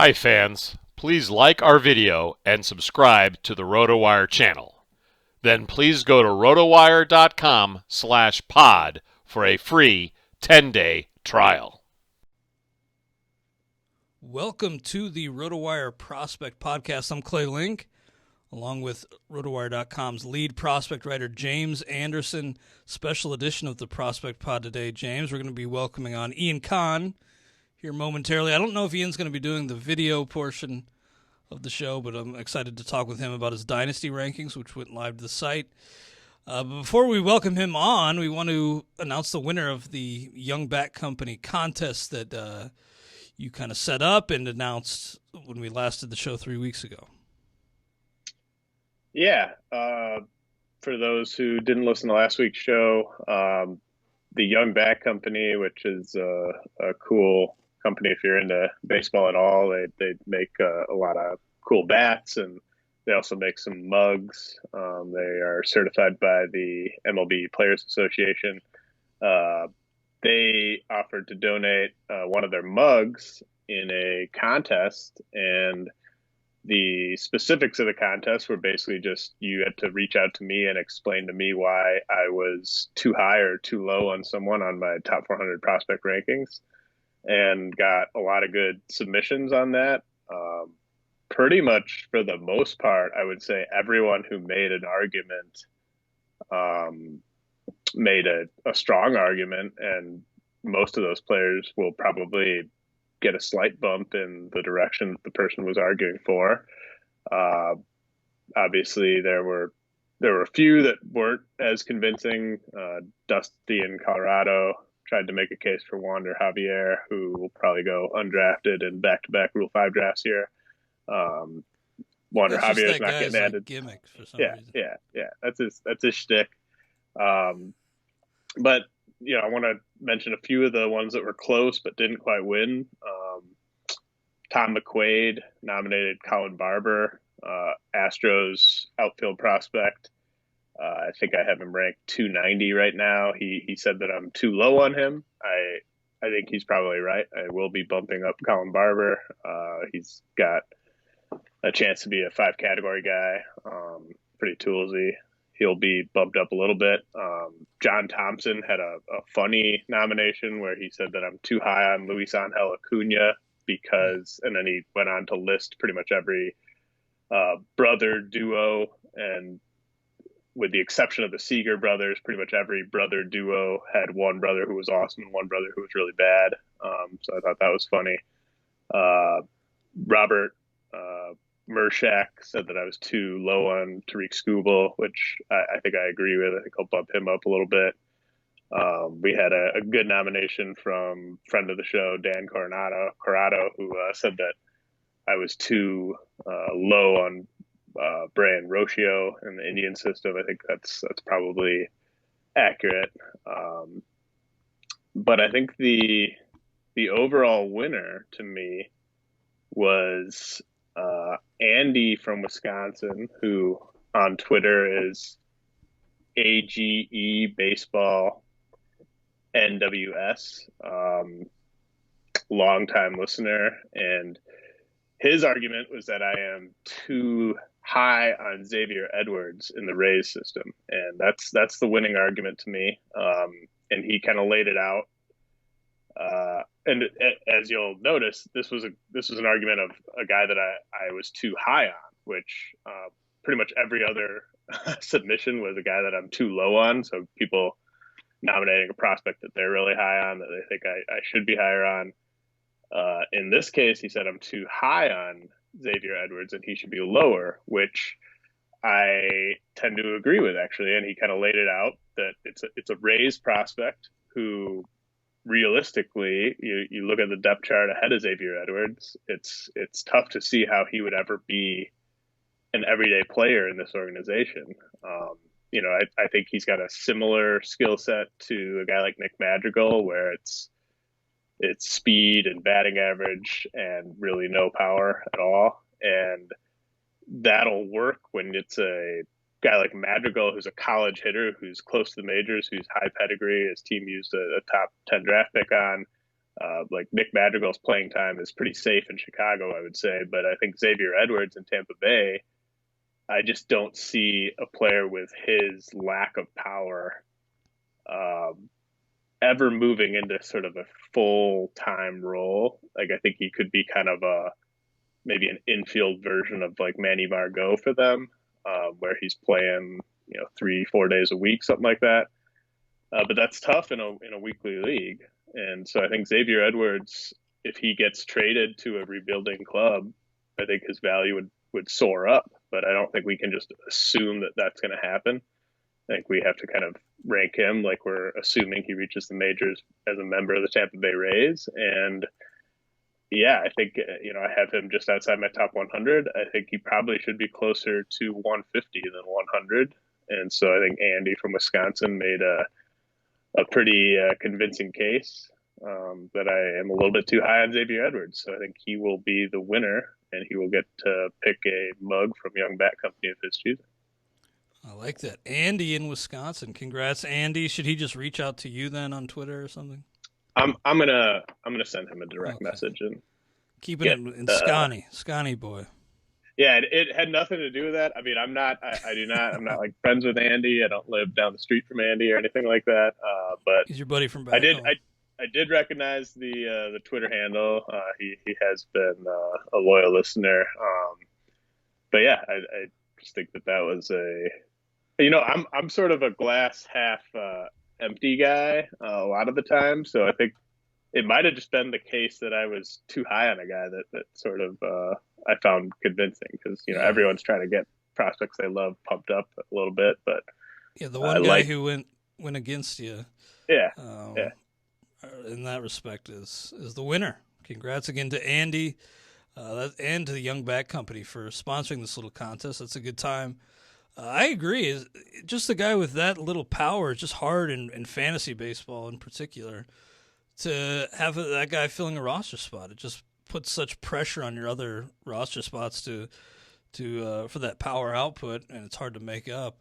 Hi fans, please like our video and subscribe to the RotoWire channel. Then please go to rotowire.com/pod for a free 10-day trial. Welcome to the RotoWire Prospect Podcast. I'm Clay Link, along with RotoWire.com's lead prospect writer, James Anderson. Special edition of the Prospect Pod today. James, we're going to be welcoming on Ian Kahn here momentarily. I don't know if Ian's going to be doing the video portion of the show, but I'm excited to talk with him about his Dynasty Rankings, which went live to the site. But before we welcome him on, we want to announce the winner of the Young Bat Company contest that you kind of set up and announced when we last did the show 3 weeks ago. Yeah. For those who didn't listen to last week's show, the Young Bat Company, which is a cool company if you're into baseball at all, they make a lot of cool bats, and they also make some mugs. They are certified by the MLB Players Association. They offered to donate one of their mugs in a contest, and the specifics of the contest were basically just you had to reach out to me and explain to me why I was too high or too low on someone on my top 400 prospect rankings, and got a lot of good submissions on that. Pretty much for the most part, I would say everyone who made an argument made a strong argument, and most of those players will probably get a slight bump in the direction the person was arguing for. Obviously, there were a few that weren't as convincing. Dusty in Colorado tried to make a case for Wander Javier, who will probably go undrafted in back-to-back Rule 5 drafts here. Wander Javier is not getting added. Gimmick for some reason. Yeah. That's his shtick. But I want to mention a few of the ones that were close but didn't quite win. Tom McQuaid nominated Colin Barber, Astros outfield prospect. I think I have him ranked 290 right now. He said that I'm too low on him. I think he's probably right. I will be bumping up Colin Barber. He's got a chance to be a 5-category guy. Pretty toolsy. He'll be bumped up a little bit. John Thompson had a funny nomination where he said that I'm too high on Luis Angel Acuna because, and then he went on to list pretty much every brother duo, and with the exception of the Seager brothers, pretty much every brother duo had one brother who was awesome and one brother who was really bad. So I thought that was funny. Robert Mershak said that I was too low on Tariq Skubal, which I think I agree with. I think I'll bump him up a little bit. We had a good nomination from friend of the show, Dan Corrado, who said that I was too low on Brian Rocio in the Indian system. I think that's probably accurate. But I think the overall winner to me was Andy from Wisconsin, who on Twitter is AGE Baseball NWS, longtime listener, and his argument was that I am too high on Xavier Edwards in the Rays system, and that's the winning argument to me. And he kind of laid it out. And as you'll notice, this was an argument of a guy that I was too high on, which pretty much every other submission was a guy that I'm too low on. So people nominating a prospect that they're really high on, that they think I should be higher on. In this case, he said I'm too high on Xavier Edwards and he should be lower, which I tend to agree with, actually. And he kind of laid it out that it's a Rays prospect who, realistically, you look at the depth chart ahead of Xavier Edwards, it's tough to see how he would ever be an everyday player in this organization. I think he's got a similar skill set to a guy like Nick Madrigal, where it's speed and batting average and really no power at all. And that'll work when it's a guy like Madrigal, who's a college hitter, who's close to the majors, who's high pedigree. His team used a top 10 draft pick on. Like Nick Madrigal's playing time is pretty safe in Chicago, I would say. But I think Xavier Edwards in Tampa Bay, I just don't see a player with his lack of power ever moving into sort of a full-time role. Like I think he could be kind of maybe an infield version of like Manny Margot for them, where he's playing 3-4 days a week, something like that. But that's tough in a weekly league. And so I think Xavier Edwards, if he gets traded to a rebuilding club, I think his value would soar up. But I don't think we can just assume that that's going to happen. I think we have to kind of rank him like we're assuming he reaches the majors as a member of the Tampa Bay Rays. And yeah, I think, I have him just outside my top 100. I think he probably should be closer to 150 than 100. And so I think Andy from Wisconsin made a pretty convincing case that I am a little bit too high on Xavier Edwards. So I think he will be the winner, and he will get to pick a mug from Young Bat Company of his choosing. I like that. Andy in Wisconsin. Congrats, Andy. Should he just reach out to you then on Twitter or something? I'm gonna send him a direct message and keeping it in Scotty boy. Yeah, it had nothing to do with that. I mean, I'm not like friends with Andy. I don't live down the street from Andy or anything like that. But he's your buddy from back home. I did recognize the Twitter handle. He has been a loyal listener. But yeah, I just think that was I'm sort of a glass half empty guy a lot of the time. So I think it might have just been the case that I was too high on a guy that sort of I found convincing because everyone's trying to get prospects they love pumped up a little bit, but the one guy who went against you, in that respect is the winner. Congrats again to Andy and to the Young Bat Company for sponsoring this little contest. That's a good time. I agree. Just a guy with that little power is just hard in fantasy baseball in particular to have that guy filling a roster spot. It just puts such pressure on your other roster spots to for that power output, and it's hard to make up.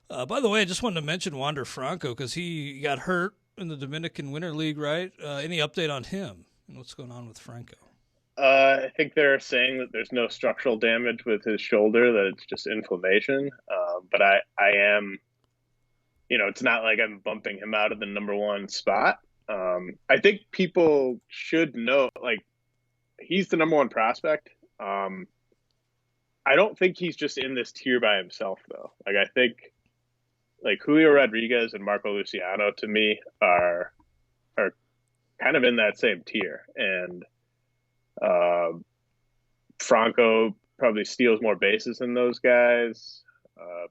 By the way, I just wanted to mention Wander Franco because he got hurt in the Dominican Winter League, right? Any update on him and what's going on with Franco? I think they're saying that there's no structural damage with his shoulder, that it's just inflammation. But I am, it's not like I'm bumping him out of the number one spot. I think people should know, like, he's the number one prospect. I don't think he's just in this tier by himself, though. Like, I think, like, Julio Rodriguez and Marco Luciano, to me, are kind of in that same tier. And Franco probably steals more bases than those guys.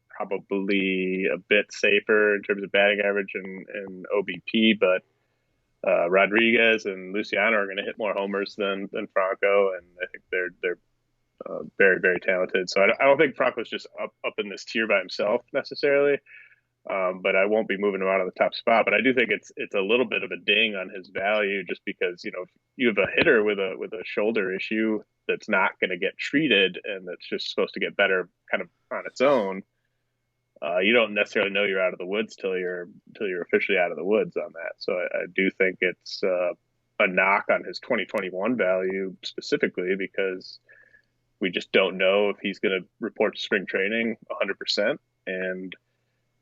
Probably a bit safer in terms of batting average and OBP, but Rodriguez and Luciano are going to hit more homers than Franco, and I think they're very, very talented. So I don't think Franco's just up in this tier by himself necessarily. But I won't be moving him out of the top spot. But I do think it's a little bit of a ding on his value, just because if you have a hitter with a shoulder issue that's not going to get treated and that's just supposed to get better kind of on its own. You don't necessarily know you're out of the woods till you're officially out of the woods on that. So I do think it's a knock on his 2021 value specifically, because we just don't know if he's going to report to spring training 100%. And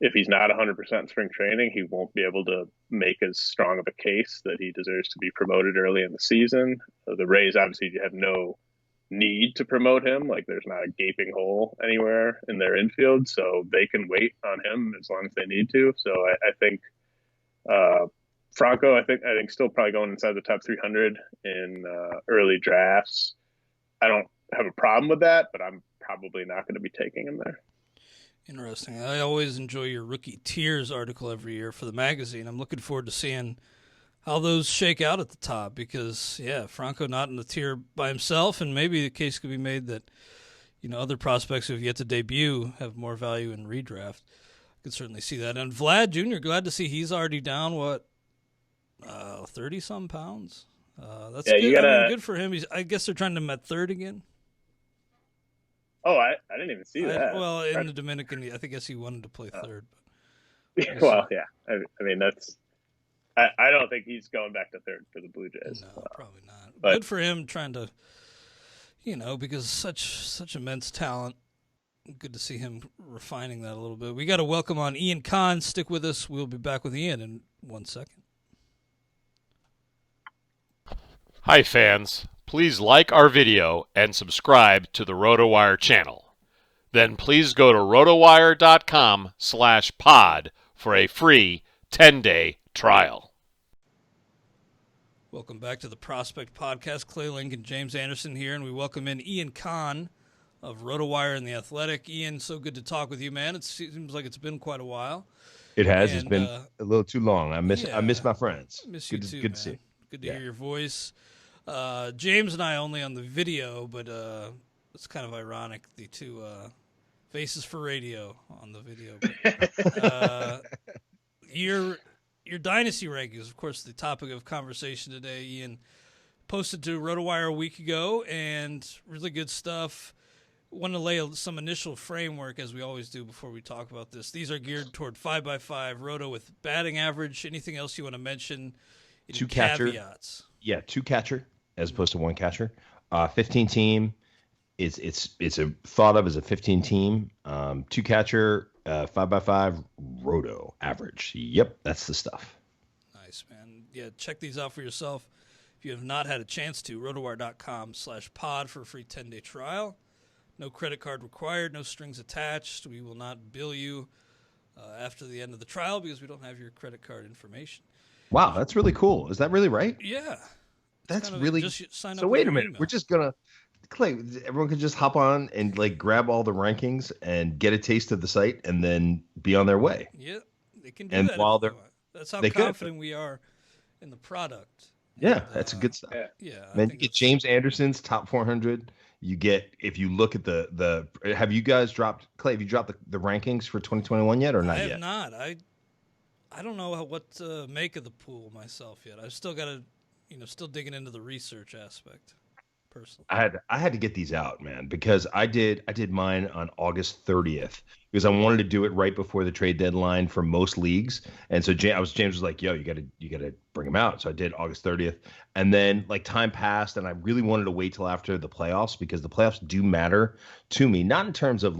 if he's not 100% in spring training, he won't be able to make as strong of a case that he deserves to be promoted early in the season. The Rays obviously have no need to promote him. Like, there's not a gaping hole anywhere in their infield, so they can wait on him as long as they need to. So I think Franco, I think still probably going inside the top 300 in early drafts. I don't have a problem with that, but I'm probably not going to be taking him there. Interesting. I always enjoy your rookie tiers article every year for the magazine. I'm looking forward to seeing how those shake out at the top because, Franco not in the tier by himself, and maybe the case could be made that, other prospects who have yet to debut have more value in redraft. I could certainly see that. And Vlad Jr., glad to see he's already down, 30-some pounds? That's good. Good for him. I guess they're trying to him at third again. Oh, I didn't even see that. In the Dominican, I guess he wanted to play third. But well, yeah. I mean, that's I don't think he's going back to third for the Blue Jays. No, probably not. But good for him trying to, because such immense talent. Good to see him refining that a little bit. We got to welcome on Ian Kahn. Stick with us. We'll be back with Ian in 1 second. Hi, fans. Please like our video and subscribe to the RotoWire channel. Then please go to rotowire.com/pod for a free 10-day trial. Welcome back to the Prospect Podcast. Clay Link and James Anderson here, and we welcome in Ian Kahn of RotoWire and The Athletic. Ian, so good to talk with you, man. It seems like it's been quite a while. It has. It's been a little too long. I miss my friends. Miss you too, good man. to see you. Good to hear your voice. James and I only on the video, but it's kind of ironic, the two faces for radio on the video. But, your Dynasty Rankings, of course, the topic of conversation today. Ian posted to RotoWire a week ago, and really good stuff. Want to lay some initial framework, as we always do, before we talk about this. These are geared toward 5x5 Roto with batting average. Anything else you want to mention? Two catcher. Caveats. Yeah, two catcher as opposed to one catcher. 15 team. It's thought of as a 15 team. Two catcher, 5x5 Roto average. Yep, that's the stuff. Nice, man. Yeah, check these out for yourself. If you have not had a chance to, rotowire.com/pod for a free 10-day trial. No credit card required, no strings attached. We will not bill you after the end of the trial because we don't have your credit card information. Wow, that's really cool. Is that really right? Yeah. That's really... Just sign up. So wait a minute. We're just going to... Clay, everyone can just hop on and grab all the rankings and get a taste of the site and then be on their way. Yeah, they can do and that. While they're... That's how confident we are in the product. Yeah, that's a good stuff. Yeah. Then you get James Anderson's top 400. You get, if you look at the have you guys dropped, Clay, have you dropped the rankings for 2021 yet or not yet? I have not. I don't know what to make of the pool myself yet. I've still got to, still digging into the research aspect personally. I had to get these out, man, because I did mine on August 30th because I wanted to do it right before the trade deadline for most leagues. And so James was like, yo, you got to bring them out. So I did August 30th. And then time passed and I really wanted to wait till after the playoffs because the playoffs do matter to me, not in terms of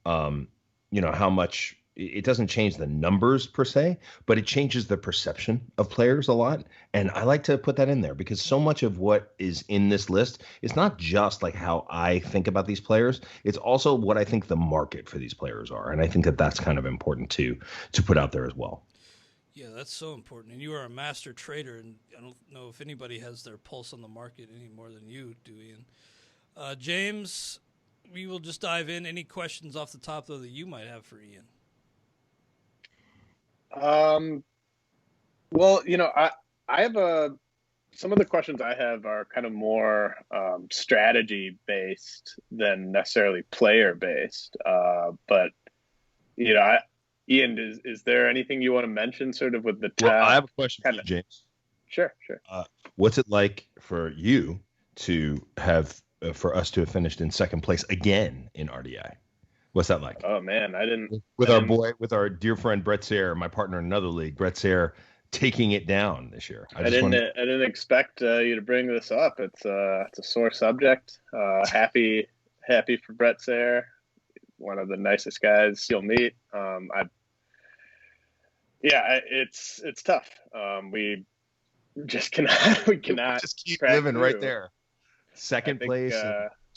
how much. It doesn't change the numbers per se, but it changes the perception of players a lot. And I like to put that in there because so much of what is in this list is not just how I think about these players. It's also what I think the market for these players are. And I think that that's kind of important to put out there as well. Yeah, that's so important. And you are a master trader, and I don't know if anybody has their pulse on the market any more than you do, Ian. James, we will just dive in. Any questions off the top, though, that you might have for Ian? Well, I have some of the questions I have are kind of more strategy based than necessarily player based. But Ian, is there anything you want to mention sort of with the top? Well, I have a question for you, James. Sure. What's it like for you to have for us to have finished in second place again in RDI? What's that like? Oh man, I didn't. With our dear friend Brett Sayre, my partner in another league, Brett Sayre, taking it down this year. I didn't expect you to bring this up. It's a sore subject. Happy for Brett Sayre, one of the nicest guys you'll meet. It's tough. We just cannot. We cannot just keep living through. Right there. Second place.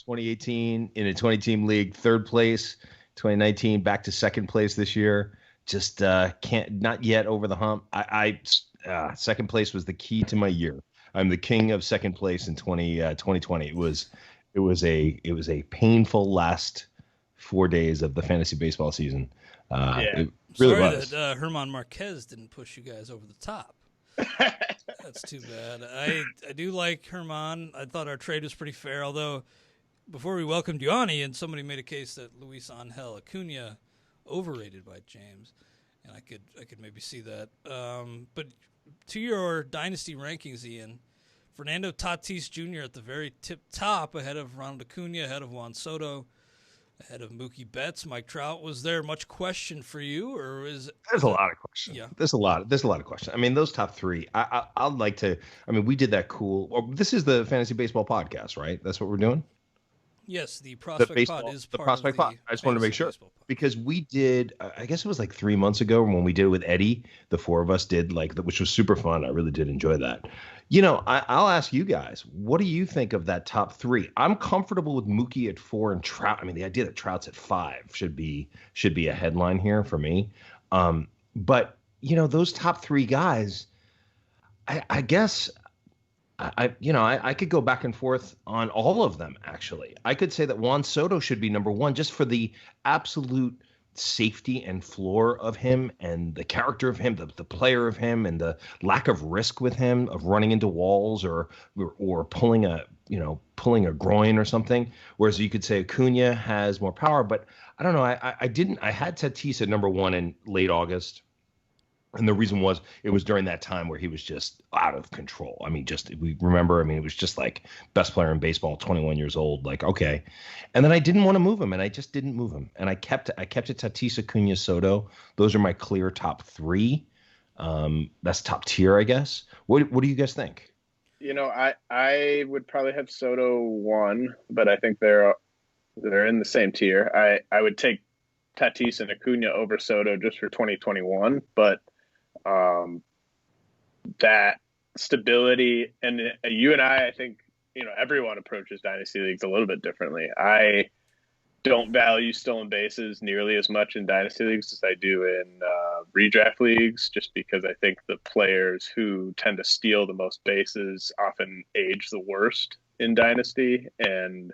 2018 in a 20-team league, third place, 2019 back to second place this year. Just not yet over the hump. Second place was the key to my year. I'm the king of second place in 2020. It was a painful last 4 days of the fantasy baseball season. It really was. That Herman Marquez didn't push you guys over the top. That's too bad. I do like Herman. I thought our trade was pretty fair, although before we welcomed you on, Ian, somebody made a case that Luis Angel Acuna overrated by James, and I could maybe see that. But to your Dynasty Rankings, Ian, Fernando Tatis Jr. at the very top ahead of Ronald Acuna, ahead of Juan Soto. ahead of Mookie Betts. Mike Trout, was there much question for you, or There's a lot of questions. Yeah. There's a lot of questions. I mean, those top three, I'd like to, I mean, we did that cool, this is the Fantasy Baseball Podcast, right? That's what we're doing? Yes, the Prospect Pod is part of the Pod. I just wanted to make sure, because we did, I guess it was like 3 months ago when we did it with Eddie, the four of us did, which was super fun. I really did enjoy that. I'll ask you guys, what do you think of that top three? I'm comfortable with Mookie at 4 and Trout. I mean, the idea that Trout's at 5 should be a headline here for me. But those top three guys, I guess I could go back and forth on all of them, actually. I could say that Juan Soto should be number 1 just for the absolute safety and floor of him and the character of him, the player of him, and the lack of risk with him of running into walls or pulling a groin or something. Whereas you could say Acuna has more power, but I don't know. I had Tatis at number 1 in late August. And the reason was it was during that time where he was just out of control. I mean, we remember, it was just like best player in baseball, 21 years old, like, okay. And then I didn't want to move him, and I just didn't move him. And I kept it Tatis, Acuna, Soto. Those are my clear top 3. That's top tier, I guess. What do you guys think? I would probably have Soto 1, but I think they're in the same tier. I would take Tatis and Acuna over Soto just for 2021, but that stability, and you and I think, everyone approaches dynasty leagues a little bit differently. I don't value stolen bases nearly as much in dynasty leagues as I do in redraft leagues, just because I think the players who tend to steal the most bases often age the worst in dynasty. And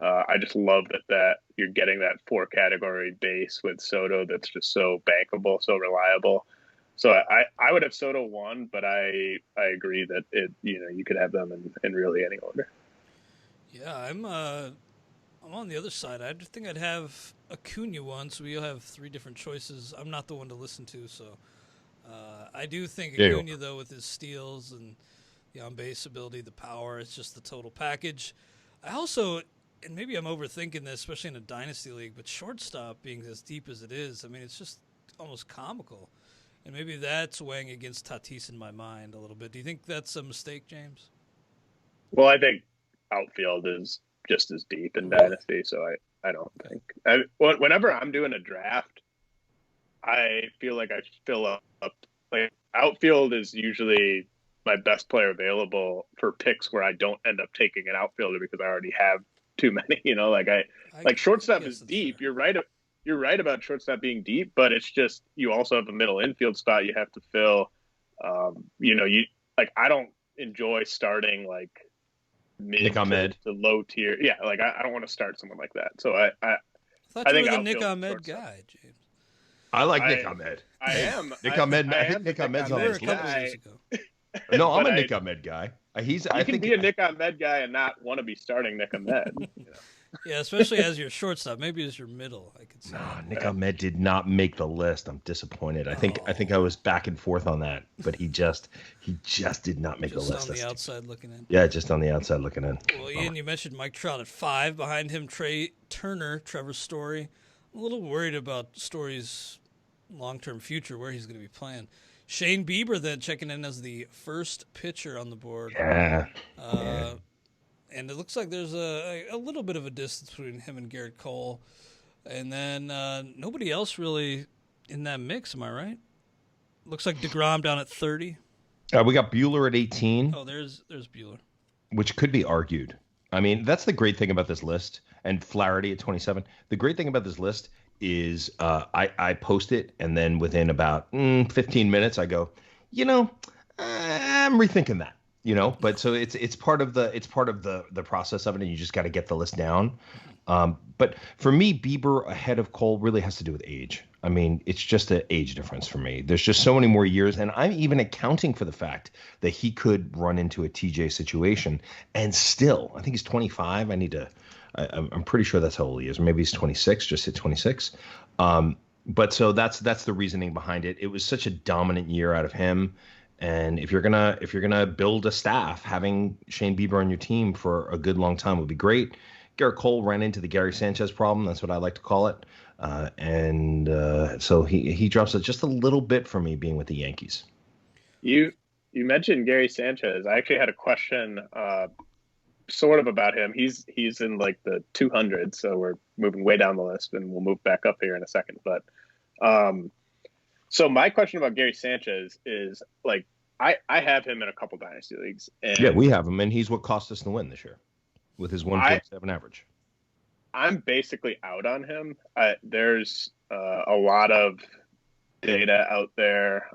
I just love that you're getting that 4 category base with Soto that's just so bankable, so reliable. So I would have Soto 1, but I agree that you could have them in really any order. Yeah, I'm on the other side. I think I'd have Acuna 1, so we'll have 3 different choices. I'm not the one to listen to, so I do think Acuna, though, with his steals and the on-base ability, the power, it's just the total package. I also, and maybe I'm overthinking this, especially in a dynasty league, but shortstop being as deep as it is, it's just almost comical. And maybe that's weighing against Tatis in my mind a little bit. Do you think that's a mistake, James? Well, I think outfield is just as deep in dynasty, so I don't think. Whenever I'm doing a draft, I feel like I fill up. Like, outfield is usually my best player available for picks where I don't end up taking an outfielder because I already have too many. Shortstop is deep. Fair. You're right about shortstop being deep, but it's just you also have a middle infield spot you have to fill. I don't enjoy starting like mid to low tier. Yeah, I don't want to start someone like that. So I thought you were the Nick Ahmed guy, James. I like Nick Ahmed. I am. Nick Ahmed. Nick Ahmed's on this list. No, I'm a Nick Ahmed guy. I think be a Nick Ahmed guy and not want to be starting Nick Ahmed. Yeah, especially as your shortstop. Maybe as your middle, I could see. No, Nick Ahmed did not make the list. I'm disappointed. I think I was back and forth on that, but he just did not make the list. Just on the outside looking in. Yeah, just on the outside looking in. Well, Ian, you mentioned Mike Trout at 5. Behind him, Trey Turner, Trevor Story. I'm a little worried about Story's long-term future, where he's going to be playing. Shane Bieber then checking in as the first pitcher on the board. Yeah. And it looks like there's a little bit of a distance between him and Garrett Cole. And then nobody else really in that mix, am I right? Looks like DeGrom down at 30. We got Bueller at 18. Oh, there's Bueller. Which could be argued. That's the great thing about this list. And Flaherty at 27. The great thing about this list is I post it, and then within about 15 minutes, I go, I'm rethinking that. But so it's part of the process of it, and you just got to get the list down. But for me, Bieber ahead of Cole really has to do with age. It's just an age difference for me. There's just so many more years, and I'm even accounting for the fact that he could run into a TJ situation, and still, I think he's 25. I'm pretty sure that's how old he is. Or maybe he's 26, just hit 26. But so that's the reasoning behind it. It was such a dominant year out of him. And if you're gonna build a staff, having Shane Bieber on your team for a good long time would be great. Garrett Cole ran into the Gary Sanchez problem. That's what I like to call it. So he drops it just a little bit for me being with the Yankees. You mentioned Gary Sanchez. I actually had a question sort of about him. He's in like the 200s, so we're moving way down the list, and we'll move back up here in a second. But so my question about Gary Sanchez is, like, I have him in a couple dynasty leagues. And yeah, we have him, and he's what cost us the win this year with his 1.7 average. I'm basically out on him. There's a lot of data out there.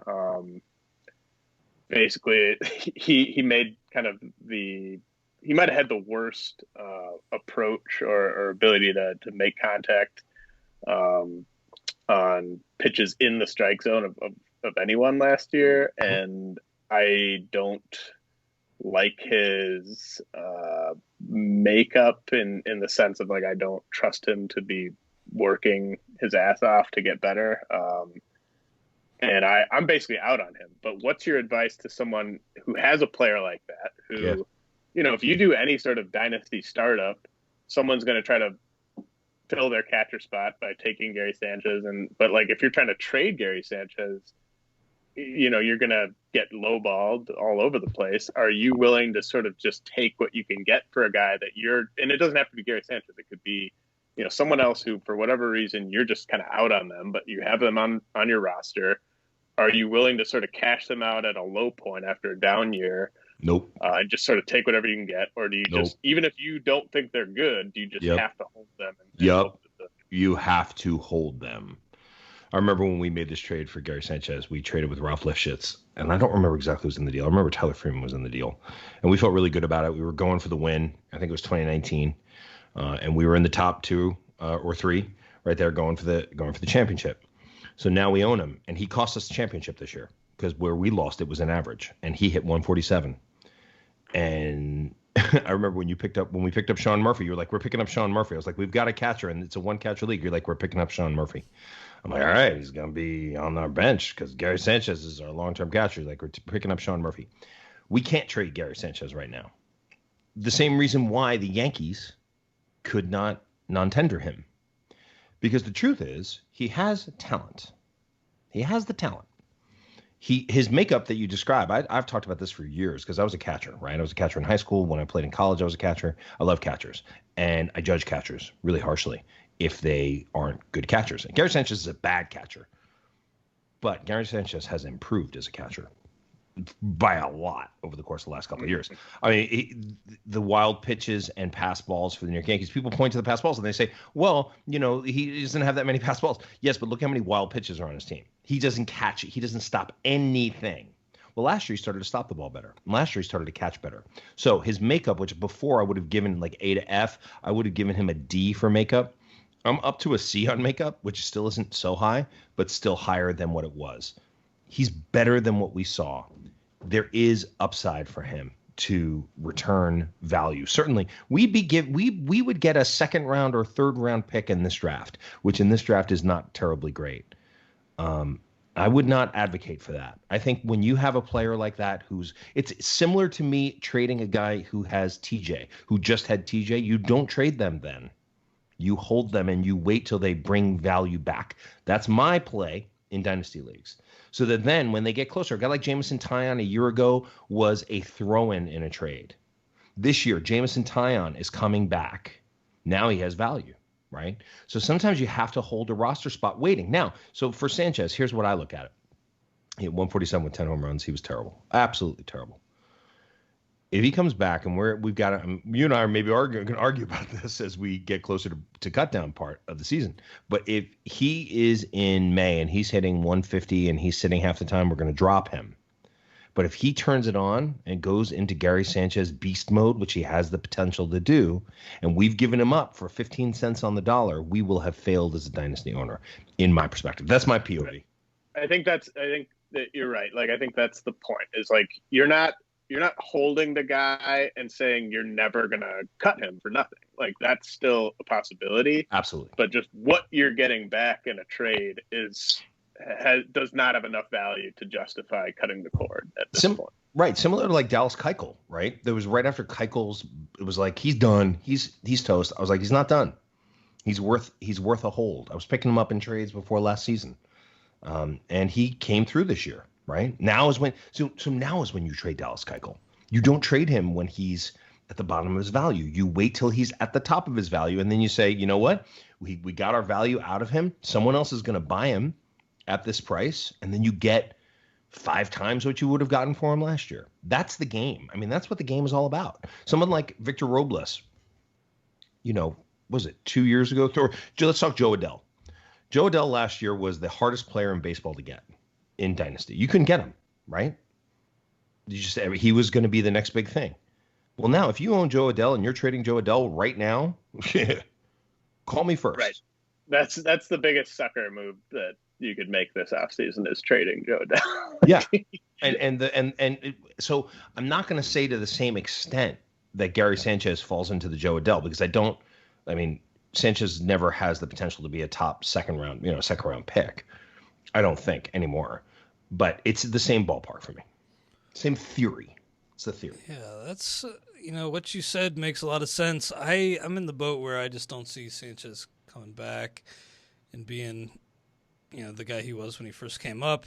Basically, he made kind of he might have had the worst approach or ability to make contact on pitches in the strike zone of anyone last year, and I don't like his makeup in the sense of, like, I don't trust him to be working his ass off to get better. And I'm basically out on him. But what's your advice to someone who has a player like that, who, you know, if you do any sort of dynasty startup, someone's going to try to fill their catcher spot by taking Gary Sanchez. But like, if you're trying to trade Gary Sanchez, you know, you're going to get lowballed all over the place. Are you willing to sort of just take what you can get for a guy that and it doesn't have to be Gary Sanchez. It could be, you know, someone else who, for whatever reason, you're just kind of out on them, but you have them on your roster. Are you willing to sort of cash them out at a low point after a down year? Nope. And just sort of take whatever you can get? Or do you just, even if you don't think they're good, do you just have to hold them? You have to hold them. I remember when we made this trade for Gary Sanchez, we traded with Ralph Lifshitz, and I don't remember exactly who was in the deal. I remember Tyler Freeman was in the deal, and we felt really good about it. We were going for the win. I think it was 2019, and we were in the top 2 or 3 right there, going for the championship. So now we own him, and he cost us the championship this year because where we lost it was an average, and he hit 147. And I remember when we picked up Sean Murphy, you were like, "We're picking up Sean Murphy." I was like, "We've got a catcher, and it's a 1-catcher league." You're like, "We're picking up Sean Murphy." I'm like, "All right, he's gonna be on our bench because Gary Sanchez is our long-term catcher." Like, we're picking up Sean Murphy. We can't trade Gary Sanchez right now. The same reason why the Yankees could not non-tender him, because the truth is he has talent. He has the talent. His makeup that you describe, I've talked about this for years because I was a catcher, right? I was a catcher in high school. When I played in college, I was a catcher. I love catchers, and I judge catchers really harshly if they aren't good catchers. And Gary Sanchez is a bad catcher, but Gary Sanchez has improved as a catcher by a lot over the course of the last couple of years. I mean, the wild pitches and pass balls for the New York Yankees, people point to the pass balls and they say, well, you know, he doesn't have that many pass balls. Yes, but look how many wild pitches are on his team. He doesn't catch it. He doesn't stop anything. Well, last year he started to stop the ball better. Last year he started to catch better. So his makeup, which before I would have given like A to F, I would have given him a D for makeup. I'm up to a C on makeup, which still isn't so high, but still higher than what it was. He's better than what we saw. There is upside for him to return value. Certainly, we would get a second round or third round pick in this draft, which in this draft is not terribly great. I would not advocate for that. I think when you have a player like that it's similar to me trading a guy who has TJ, who just had TJ. You don't trade them then. You hold them and you wait till they bring value back. That's my play in dynasty leagues. So that then when they get closer, a guy like Jameson Taillon a year ago was a throw-in in a trade. This year, Jameson Taillon is coming back. Now he has value, right? So sometimes you have to hold a roster spot waiting. Now, so for Sanchez, here's what I look at it. He had 147 with 10 home runs. He was terrible. Absolutely terrible. If he comes back, and we've got you and I are maybe going to argue about this as we get closer to cut down part of the season. But if he is in May and he's hitting 150 and he's sitting half the time, we're going to drop him. But if he turns it on and goes into Gary Sanchez beast mode, which he has the potential to do, and we've given him up for 15 cents on the dollar, we will have failed as a dynasty owner, in my perspective. That's my POV. I think that you're right. Like, I think that's the point. Is like you're not holding the guy and saying you're never going to cut him for nothing. Like, that's still a possibility. Absolutely. But just what you're getting back in a trade does not have enough value to justify cutting the cord at this point. Right, similar to like Dallas Keuchel, right? There was right after Keuchel's, it was like he's done, he's toast. I was like, he's not done. He's worth a hold. I was picking him up in trades before last season, and he came through this year. Right now is when now is when you trade Dallas Keuchel. You don't trade him when he's at the bottom of his value. You wait till he's at the top of his value, and then you say, you know what, we got our value out of him. Someone else is going to buy him at this price, and then you get 5 times what you would have gotten for him last year. That's the game. I mean, that's what the game is all about. Someone like Victor Robles, was it 2 years ago? Let's talk Joe Adell. Joe Adell last year was the hardest player in baseball to get in Dynasty. You couldn't get him, right? He was going to be the next big thing. Well, now, if you own Joe Adell and you're trading Joe Adell right now, call me first. Right. That's the biggest sucker move that you could make this offseason is trading Joe Adell. Yeah. So I'm not going to say to the same extent that Gary Sanchez falls into the Joe Adell, because Sanchez never has the potential to be a top second round pick. I don't think anymore, but it's the same ballpark for me. Same theory. It's the theory. Yeah, that's, what you said makes a lot of sense. I'm in the boat where I just don't see Sanchez coming back and being, the guy he was when he first came up.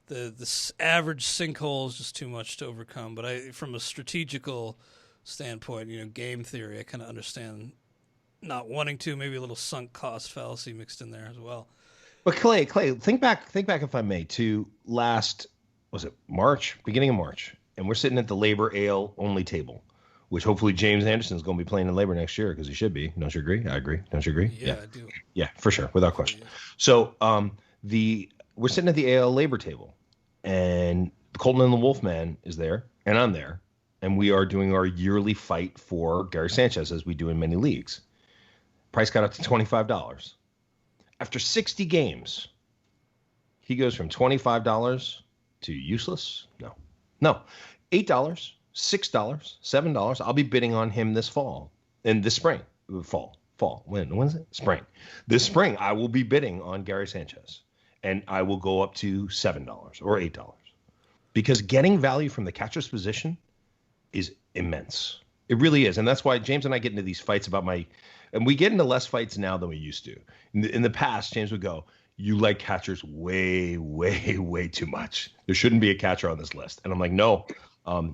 The average sinkhole is just too much to overcome. But from a strategical standpoint, game theory, I kind of understand not wanting to, maybe a little sunk cost fallacy mixed in there as well. But Clay, think back if I may to beginning of March, and we're sitting at the Labor AL only table, which hopefully James Anderson is going to be playing in Labor next year because he should be. Don't you agree? I agree. Don't you agree? Yeah, I do. Yeah, for sure, without question. So we're sitting at the AL Labor table, and Colton and the Wolfman is there, and I'm there, and we are doing our yearly fight for Gary Sanchez as we do in many leagues. Price got up to $25. After 60 games, he goes from $25 to useless? No. $8, $6, $7. I'll be bidding on him this fall. And this spring. Fall. When is it? Spring. This spring, I will be bidding on Gary Sanchez. And I will go up to $7 or $8. Because getting value from the catcher's position is immense. It really is. And that's why James and I get into these fights and we get into less fights now than we used to. In the past, James would go, you like catchers way, way, way too much. There shouldn't be a catcher on this list. And I'm like, no,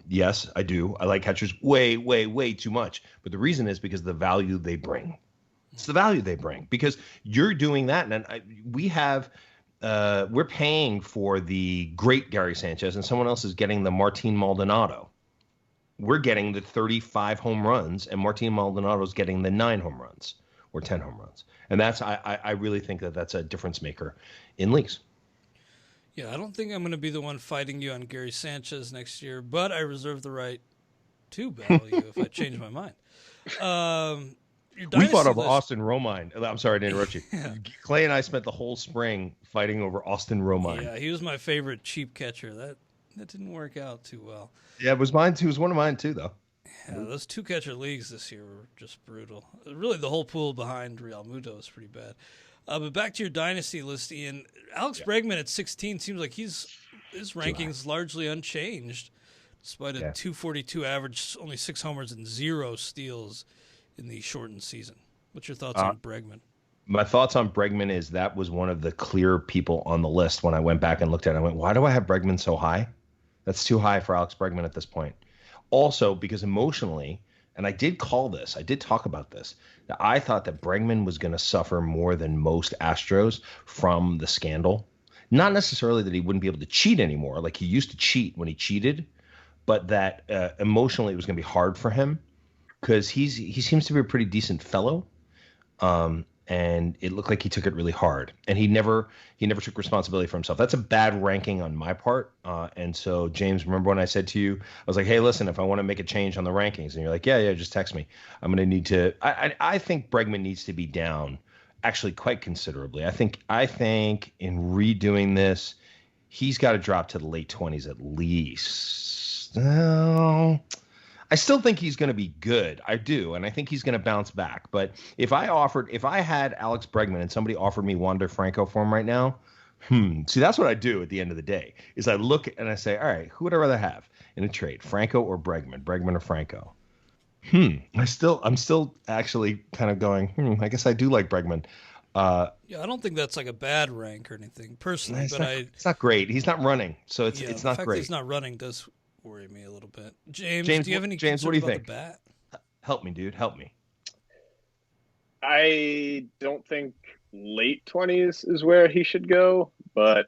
yes, I do. I like catchers way, way, way too much. But the reason is because of the value they bring. It's the value they bring because you're doing that. And we're paying for the great Gary Sanchez and someone else is getting the Martin Maldonado. We're getting the 35 home runs, and Martin Maldonado's getting the 9 home runs or 10 home runs. And I really think that's a difference maker in leagues. Yeah, I don't think I'm going to be the one fighting you on Gary Sanchez next year, but I reserve the right to battle you if I change my mind. We fought over Austin Romine. I'm sorry to interrupt you. Yeah. Clay and I spent the whole spring fighting over Austin Romine. Yeah, he was my favorite cheap catcher. That didn't work out too well. Yeah, it was mine too. It was one of mine too, though. Yeah, those 2-catcher leagues this year were just brutal. Really, the whole pool behind Real Muto is pretty bad. But back to your dynasty list, Ian. Alex Bregman at 16 seems like his rankings largely unchanged, despite a 242 average, only 6 homers and 0 steals in the shortened season. What's your thoughts on Bregman? My thoughts on Bregman is that was one of the clear people on the list when I went back and looked at it. I went, why do I have Bregman so high? That's too high for Alex Bregman at this point. Also, because emotionally, and I did talk about this, that I thought that Bregman was going to suffer more than most Astros from the scandal. Not necessarily that he wouldn't be able to cheat anymore, like he used to cheat when he cheated, but that emotionally it was going to be hard for him because he seems to be a pretty decent fellow. And it looked like he took it really hard, and he never took responsibility for himself. That's a bad ranking on my part. And so, James, remember when I said to you, I was like, hey, listen, if I want to make a change on the rankings, and you're like, yeah, just text me. I'm going to need to. I think Bregman needs to be down, actually, quite considerably. I think in redoing this, he's got to drop to the late 20s at least. I still think he's going to be good. I do. And I think he's going to bounce back. But if I had Alex Bregman and somebody offered me Wander Franco for him right now, See, that's what I do at the end of the day is I look and I say, all right, who would I rather have in a trade, Franco or Bregman? Bregman or Franco? I'm still actually kind of going, I guess I do like Bregman. Yeah, I don't think that's like a bad rank or anything personally, but it's not great. He's not running, so it's the not fact great. that he's not running does worry me a little bit. James, James, do you have any James, what concern do you about think? the bat? Help me, dude. Help me. I don't think late 20s is where he should go, but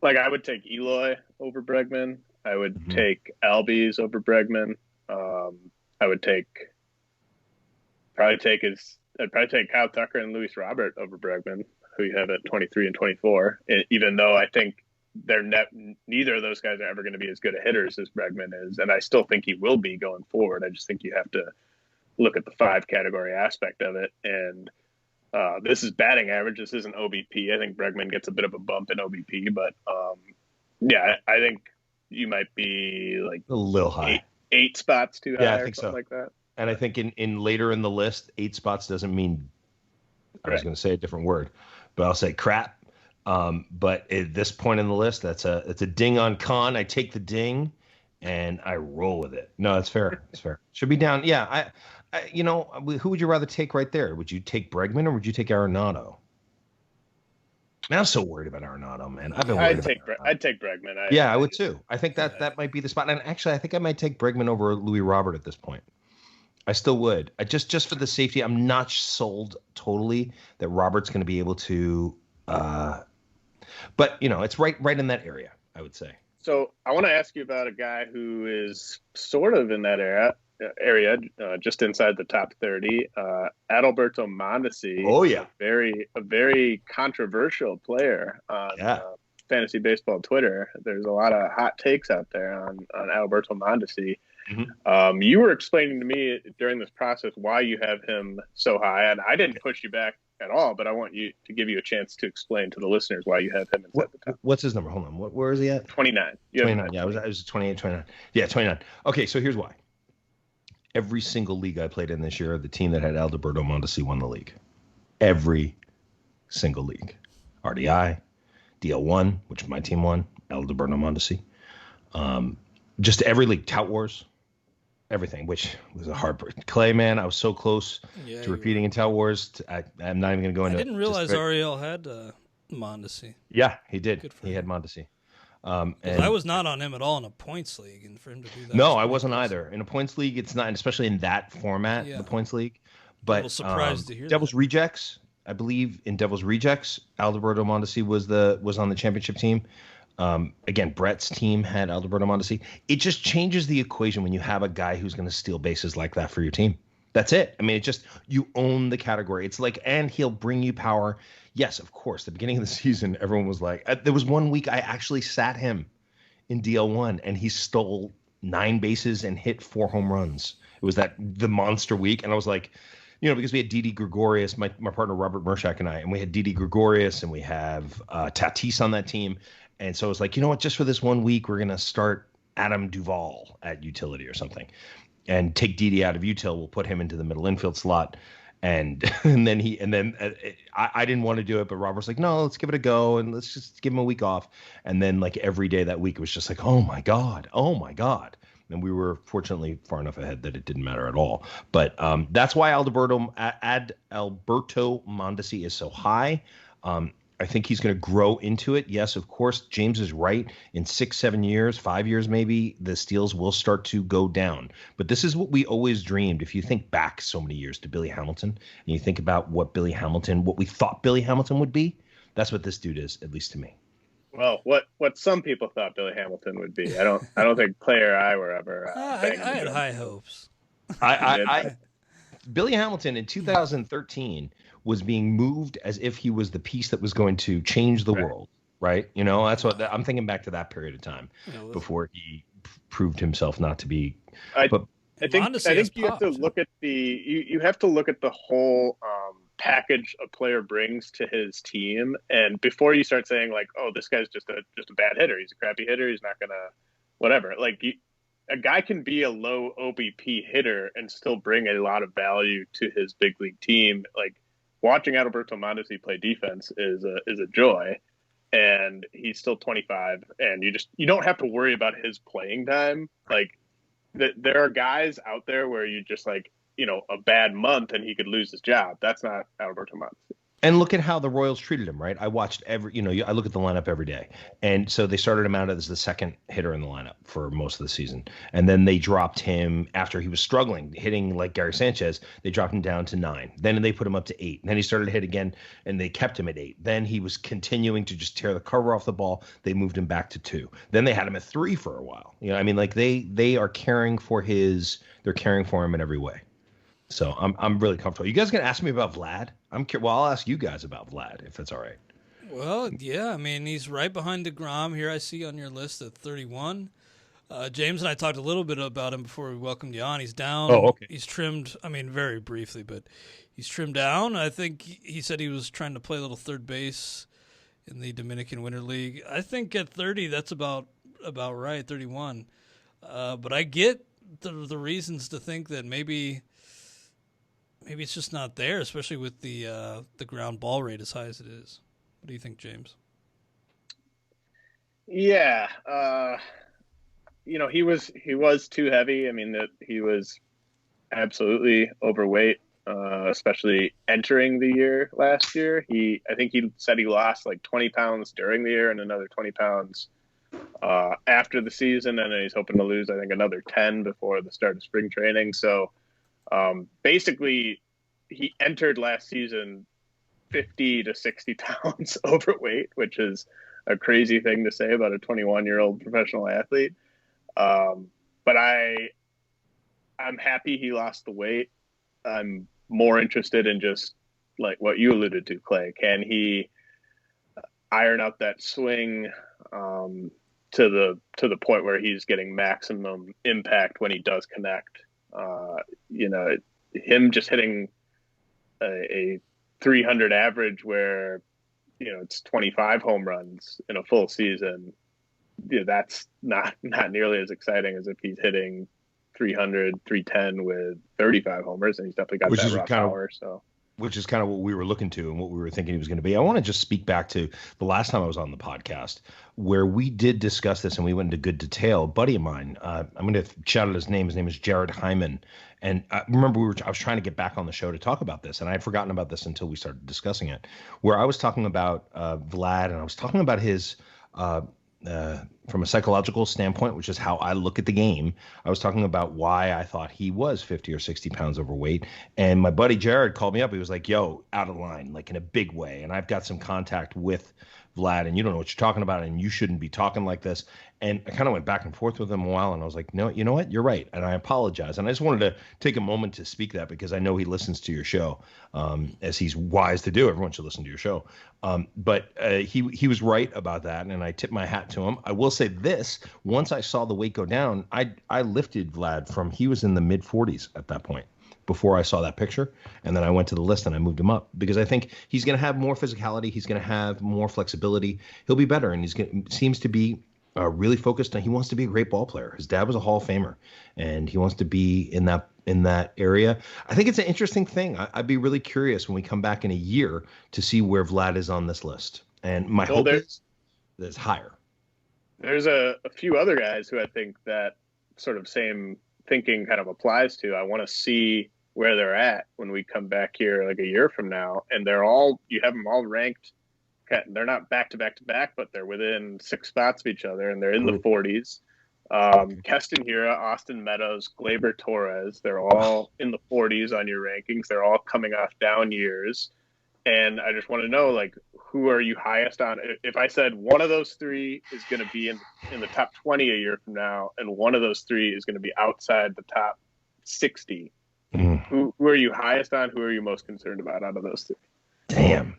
like I would take Eloy over Bregman. I would take Albies over Bregman. I would I'd probably take Kyle Tucker and Luis Robert over Bregman, who you have at 23 and 24. Even though I think neither of those guys are ever going to be as good a hitters as Bregman is, and I still think he will be going forward. I just think you have to look at the 5 category aspect of it. And this is batting average. This isn't OBP. I think Bregman gets a bit of a bump in OBP, but yeah, I think you might be like a little high, 8 spots too high, I think or something so. like that. And I think in later in the list, 8 spots doesn't mean. I was going to say a different word, but I'll say crap. But at this point in the list, it's a ding on Kahn. I take the ding, and I roll with it. No, that's fair. It's fair. Should be down. Yeah, who would you rather take right there? Would you take Bregman or would you take Arenado? Man, I'm so worried about Arenado, man. I'd take Bregman. I would too. I think that might be the spot. And actually, I think I might take Bregman over Louis Robert at this point. I still would. I just for the safety, I'm not sold totally that Robert's going to be able to. But it's right in that area, I would say. So I want to ask you about a guy who is sort of in that area, just inside the top 30. Adalberto Mondesi. Oh yeah, a very controversial player on fantasy baseball Twitter. There's a lot of hot takes out there on Adalberto Mondesi. Mm-hmm. You were explaining to me during this process why you have him so high, and I didn't push you back at all, but I want you to give you a chance to explain to the listeners why you have him inside the top. What's his number? Hold on. Where is he at? 29. 29. Yeah, I was 28, 29. Yeah, 29. Okay, so here's why. Every single league I played in this year, the team that had Adalberto Mondesi won the league. Every single league. RDI, DL1, which my team won, Adalberto Mondesi. Just every league, Tout Wars, everything, which was a heartbreak. Clay, man, I was so close to repeating in Tout Wars. I'm not even going to go into it. I didn't realize Ariel had Mondesi. Yeah, he did. He had Mondesi. And I was not on him at all in a points league, and for him to do that. No, I wasn't either. In a points league, it's not, and especially in that format, the points league. But a little surprised to hear Devil's that. Rejects, I believe in Devil's Rejects, Adalberto Mondesi was on the championship team. Again, Brett's team had Adalberto Mondesi. It just changes the equation when you have a guy who's going to steal bases like that for your team. That's it. I mean, you own the category. It's like, and he'll bring you power. Yes, of course. The beginning of the season, everyone was like, there was one week I actually sat him in DL1 and he stole 9 bases and hit 4 home runs. It was the monster week. And I was like, because we had Didi Gregorius, my partner Robert Mershak and I, and we had Didi Gregorius and we have Tatis on that team. And so I was like, you know what, just for this 1 week, we're going to start Adam Duvall at utility or something and take Didi out of util. We'll put him into the middle infield slot. And then I didn't want to do it, but Robert's like, no, let's give it a go. And let's just give him a week off. And then like every day that week, it was just like, oh my God. And we were fortunately far enough ahead that it didn't matter at all. But that's why Adalberto Mondesi is so high. I think he's going to grow into it. Yes, of course, James is right. In 6-7 years, 5 years maybe, the steals will start to go down. But this is what we always dreamed. If you think back so many years to Billy Hamilton, and you think about what we thought Billy Hamilton would be, that's what this dude is, at least to me. Well, what some people thought Billy Hamilton would be. I don't think Clay or I were ever. I had high hopes. Billy Hamilton in 2013 was being moved as if he was the piece that was going to change the world, right? That's what I'm thinking back to that period of time before he proved himself not to be. I think you have to look at you have to look at the whole package a player brings to his team, and before you start saying like, oh, this guy's just a bad hitter, he's a crappy hitter, he's not gonna whatever. Like a guy can be a low OBP hitter and still bring a lot of value to his big league team. Like watching Adalberto Mondesi play defense is a joy. and he's still 25, and you don't have to worry about his playing time. Like there are guys out there where you just like, a bad month and he could lose his job. That's not Alberto Montesi. And look at how the Royals treated him, right? I watched I look at the lineup every day. And so they started him out as the second hitter in the lineup for most of the season. And then they dropped him after he was struggling, hitting like Gary Sanchez. They dropped him down to 9. Then they put him up to 8. And then he started to hit again, and they kept him at 8. Then he was continuing to just tear the cover off the ball. They moved him back to 2. Then they had him at 3 for a while. Like they are caring for they're caring for him in every way. So I'm really comfortable. You guys gonna ask me about Vlad? I'll ask you guys about Vlad if that's all right. Well, yeah. I mean, he's right behind DeGrom here. I see on your list at 31. James and I talked a little bit about him before we welcomed you on. He's down. Oh, okay. He's trimmed. I mean, very briefly, but he's trimmed down. I think he said he was trying to play a little third base in the Dominican Winter League. I think at 30, that's about right. 31. But I get the reasons to think that maybe it's just not there, especially with the ground ball rate as high as it is. What do you think, James? Yeah, he was too heavy. I mean, that he was absolutely overweight, especially entering the year last year. I think he said he lost like 20 pounds during the year and another 20 pounds after the season, and then he's hoping to lose, I think, another 10 before the start of spring training. So basically, he entered last season 50 to 60 pounds overweight, which is a crazy thing to say about a 21-year-old professional athlete. But I'm happy he lost the weight. I'm more interested in just like what you alluded to, Clay. Can he iron out that swing to the point where he's getting maximum impact when he does connect? Him just hitting a 300 average where it's 25 home runs in a full season. That's not nearly as exciting as if he's hitting 300, 310 with 35 homers, and he's definitely got that raw power. Which is kind of what we were looking to and what we were thinking he was going to be. I want to just speak back to the last time I was on the podcast where we did discuss this and we went into good detail. A buddy of mine, I'm going to shout out his name. His name is Jared Hyman. And I remember I was trying to get back on the show to talk about this, and I had forgotten about this until we started discussing it, where I was talking about Vlad, and I was talking about his from a psychological standpoint, which is how I look at the game. I was talking about why I thought he was 50 or 60 pounds overweight. And my buddy Jared called me up. He was like, yo, out of line, like in a big way. And I've got some contact with Vlad, and you don't know what you're talking about, and you shouldn't be talking like this. And I kind of went back and forth with him a while, and I was like, no, you know what? You're right. And I apologize. And I just wanted to take a moment to speak that because I know he listens to your show, as he's wise to do. Everyone should listen to your show. But he was right about that, and I tip my hat to him. I will say this. Once I saw the weight go down, I lifted Vlad from, he was in the mid-40s at that point before I saw that picture. And then I went to the list and I moved him up because I think he's going to have more physicality. He's going to have more flexibility. He'll be better. And seems to be really focused on, he wants to be a great ball player. His dad was a Hall of Famer and he wants to be in that area. I think it's an interesting thing. I'd be really curious when we come back in a year to see where Vlad is on this list. And my hope is that it's higher. There's a few other guys who I think that sort of same thinking kind of applies to. I want to see where they're at when we come back here like a year from now, and you have them all ranked. They're not back to back, but they're within 6 spots of each other, and they're in the 40s. Keston Hiura, Austin Meadows, Gleyber Torres, they're all in the 40s on your rankings. They're all coming off down years. And I just want to know, like, who are you highest on? If I said one of those 3 is going to be in the top 20 a year from now, and one of those 3 is going to be outside the top 60, who are you highest on? Who are you most concerned about out of those 3? Damn.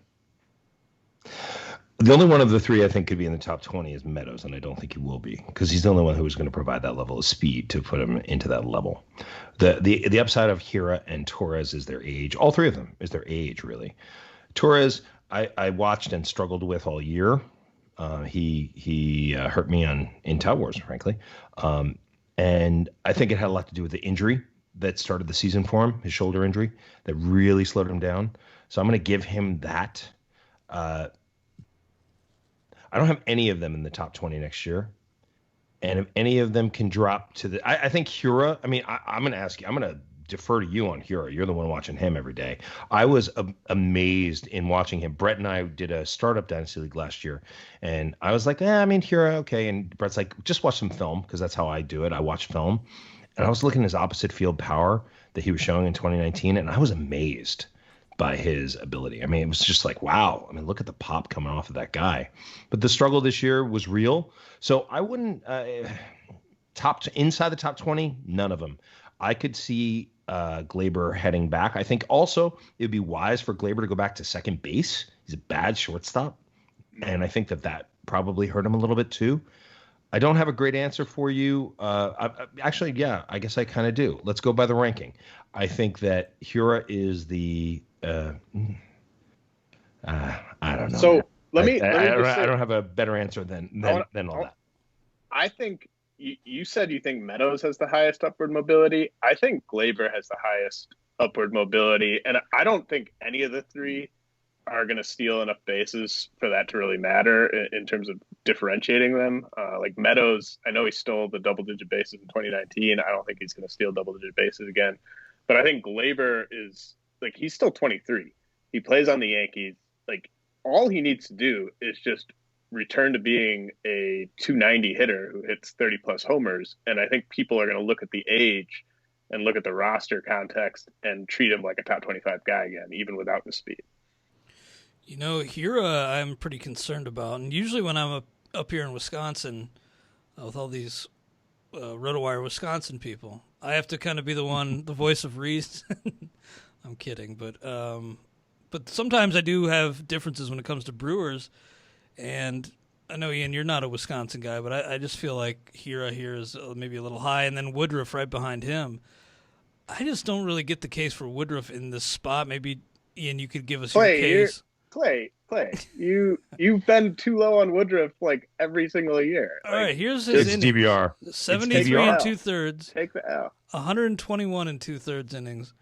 The only one of the 3 I think could be in the top 20 is Meadows, and I don't think he will be because he's the only one who is going to provide that level of speed to put him into that level. The upside of Hiura and Torres is their age. All 3 of them is their age, really. Torres, I watched and struggled with all year. He hurt me in Tout Wars, frankly. And I think it had a lot to do with the injury that started the season for him, his shoulder injury, that really slowed him down. So I'm going to give him that. I don't have any of them in the top 20 next year. And if any of them can drop to I think Hura, I mean, I'm going to ask you, I'm going to defer to you on Hura. You're the one watching him every day. I was amazed in watching him. Brett and I did a startup Dynasty League last year, and I was like, I mean, Hura, okay. And Brett's like, just watch some film, because that's how I do it. I watch film. And I was looking at his opposite field power that he was showing in 2019, and I was amazed by his ability. I mean, it was just like, wow. I mean, look at the pop coming off of that guy. But the struggle this year was real. So I wouldn't inside the top 20, none of them. I could see Gleyber heading back. I think also it would be wise for Gleyber to go back to second base. He's a bad shortstop, and I think that probably hurt him a little bit too. I don't have a great answer for you. Actually, yeah, I guess I kind of do. Let's go by the ranking. I think that Hura is the I don't know. So let me I don't have a better answer than all that. I think you said you think Meadows has the highest upward mobility. I think Gleyber has the highest upward mobility, and I don't think any of the three are going to steal enough bases for that to really matter in terms of differentiating them. Like Meadows, I know he stole the double-digit bases in 2019. I don't think he's going to steal double-digit bases again. But I think Gleyber is, like, he's still 23. He plays on the Yankees. Like, all he needs to do is just return to being a 290 hitter who hits 30-plus homers. And I think people are going to look at the age and look at the roster context and treat him like a top 25 guy again, even without the speed. You know, Hura I'm pretty concerned about. And usually when I'm up here in Wisconsin with all these RotoWire Wisconsin people, I have to kind of be the voice of reason. I'm kidding. But sometimes I do have differences when it comes to Brewers. And I know, Ian, you're not a Wisconsin guy, but I just feel like Hura here is maybe a little high. And then Woodruff right behind him. I just don't really get the case for Woodruff in this spot. Maybe, Ian, you could give us your case. Clay, you've been too low on Woodruff like every single year. All right, here's his innings. DVR. 73 and 2/3. Take the L. 121 and 2/3 innings.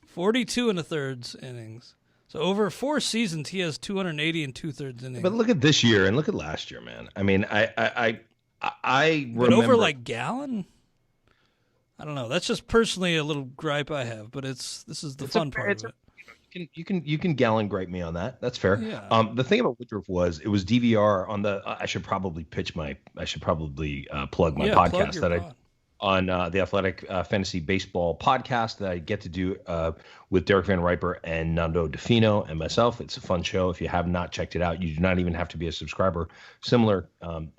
42 and 1/3 innings. So over 4 seasons, he has 280 and 2/3 innings. But look at this year and look at last year, man. I mean, I remember. But over like Gallen? I don't know. That's just personally a little gripe I have, but this is the fun part of it. You can Gallen gripe me on that. That's fair. Yeah. The thing about Woodruff was it was DVR on the. I should probably plug my podcast that I on the Athletic Fantasy Baseball podcast that I get to do with Derek Van Riper and Nando DeFino and myself. It's a fun show. If you have not checked it out, you do not even have to be a subscriber. Similar,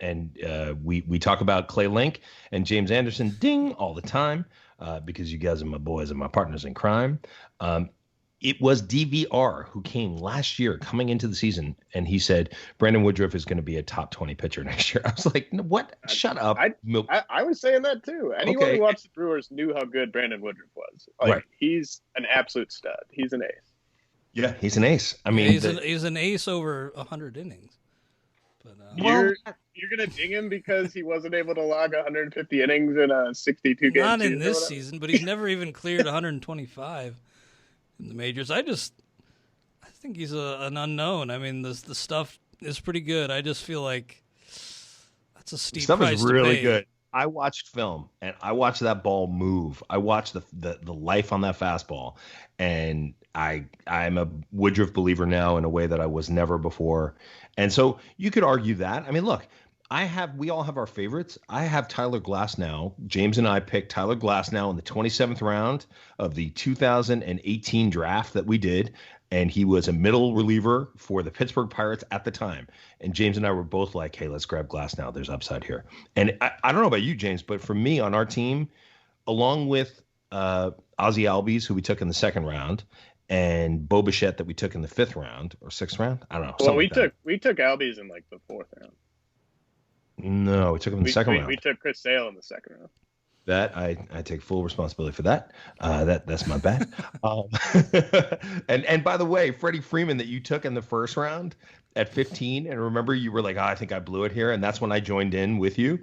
and we talk about Clay Link and James Anderson, ding, all the time because you guys are my boys and my partners in crime. It was DVR who came last year coming into the season, and he said Brandon Woodruff is going to be a top 20 pitcher next year. I was like, what? Shut up. I was saying that too. Anyone who watched the Brewers knew how good Brandon Woodruff was. Like, right. He's an absolute stud. He's an ace. Yeah, he's an ace. I mean, he's an ace over 100 innings. But you're going to ding him because he wasn't able to log 150 innings in a 62 game Not in this season, but he's never even cleared 125. In the majors. I think he's an unknown. I mean, the stuff is pretty good. I just feel like that's a steep stuff price is really to pay. Good. I watched film and I watched that ball move. I watched the life on that fastball, and I'm a Woodruff believer now in a way that I was never before. And so you could argue that. I mean, look, we all have our favorites. I have Tyler Glasnow. James and I picked Tyler Glasnow in the 27th round of the 2018 draft that we did. And he was a middle reliever for the Pittsburgh Pirates at the time. And James and I were both like, hey, let's grab Glasnow. There's upside here. And I don't know about you, James, but for me on our team, along with Ozzie Albies, who we took in the 2nd round, and Bo Bichette that we took in the 5th round or 6th round. I don't know. Well, we took Albies in like the 4th round. No, we took him in the 2nd round. We took Chris Sale in the 2nd round. That I take full responsibility for that. That's my bad. And by the way, Freddie Freeman that you took in the 1st round at 15, and remember you were like, I think I blew it here, and that's when I joined in with you.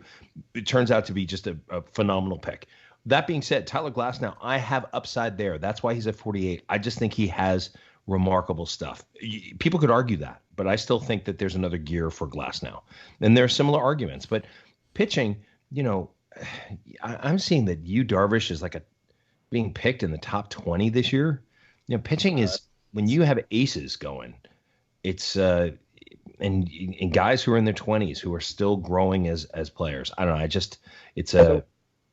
It turns out to be just a phenomenal pick. That being said, Tyler Glasnow, I have upside there. That's why he's at 48. I just think he has remarkable stuff. People could argue that, but I still think that there's another gear for Glass now. And there are similar arguments. But pitching, I'm seeing that Darvish is like being picked in the top 20 this year. Pitching is when you have aces going, it's and guys who are in their 20s who are still growing as players. I don't know.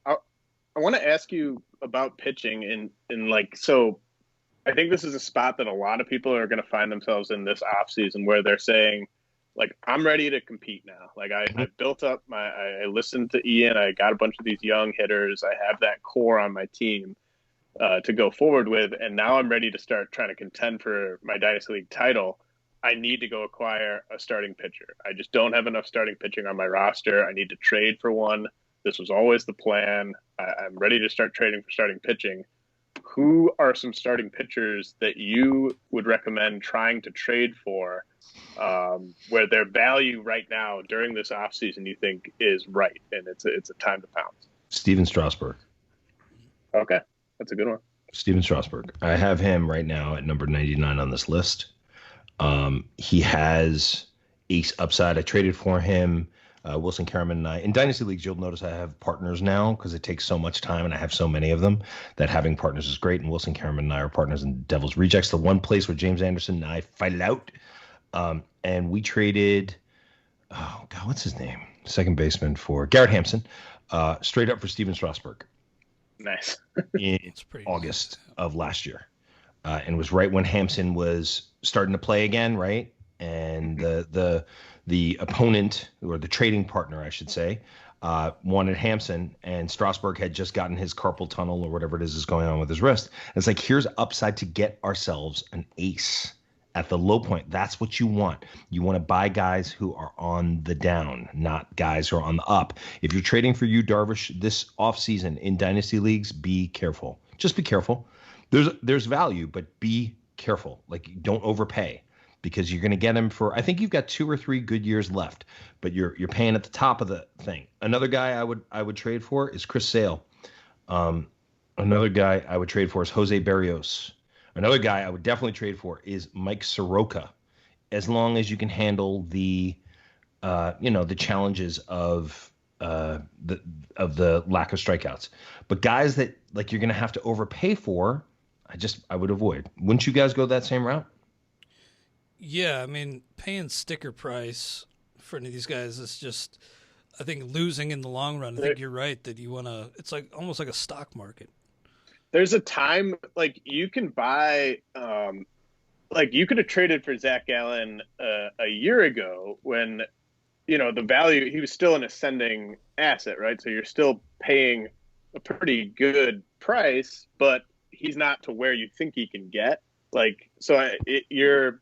I want to ask you about pitching so I think this is a spot that a lot of people are going to find themselves in this offseason where they're saying, like, I'm ready to compete now. Like, I built up I listened to Ian. I got a bunch of these young hitters. I have that core on my team to go forward with. And now I'm ready to start trying to contend for my Dynasty League title. I need to go acquire a starting pitcher. I just don't have enough starting pitching on my roster. I need to trade for one. This was always the plan. I'm ready to start trading for starting pitching. Who are some starting pitchers that you would recommend trying to trade for where their value right now during this offseason you think is right and it's a time to pounce? Steven Strasburg. Okay, that's a good one. Steven Strasburg. I have him right now at number 99 on this list. He has ace upside. I traded for him. Wilson Karaman and I, in Dynasty Leagues, you'll notice I have partners now because it takes so much time and I have so many of them that having partners is great. And Wilson Karaman and I are partners in Devil's Rejects, the one place where James Anderson and I fight it out. And we traded, what's his name? Second baseman for Garrett Hampson, straight up for Steven Strasburg. Nice. In August of last year. And it was right when Hampson was starting to play again, right? And the opponent, or the trading partner, I should say, wanted Hampson, and Strasburg had just gotten his carpal tunnel or whatever it is going on with his wrist. And it's like, here's upside to get ourselves an ace at the low point. That's what you want. You want to buy guys who are on the down, not guys who are on the up. If you're trading for Darvish this offseason in Dynasty Leagues, be careful. Just be careful. There's value, but be careful. Like, don't overpay. Because you're going to get him for, I think you've got 2 or 3 good years left, but you're paying at the top of the thing. Another guy I would trade for is Chris Sale. Another guy I would trade for is Jose Berrios. Another guy I would definitely trade for is Mike Soroka, as long as you can handle the challenges of the lack of strikeouts. But guys that like you're going to have to overpay for, I would avoid. Wouldn't you guys go that same route? Yeah, I mean, paying sticker price for any of these guys is just, I think, losing in the long run. I think you're right that you want to, it's like almost like a stock market. There's a time, like, you can buy, like, you could have traded for Zach Gallen a year ago when, the value, he was still an ascending asset, right? So you're still paying a pretty good price, but he's not to where you think he can get. Like, so you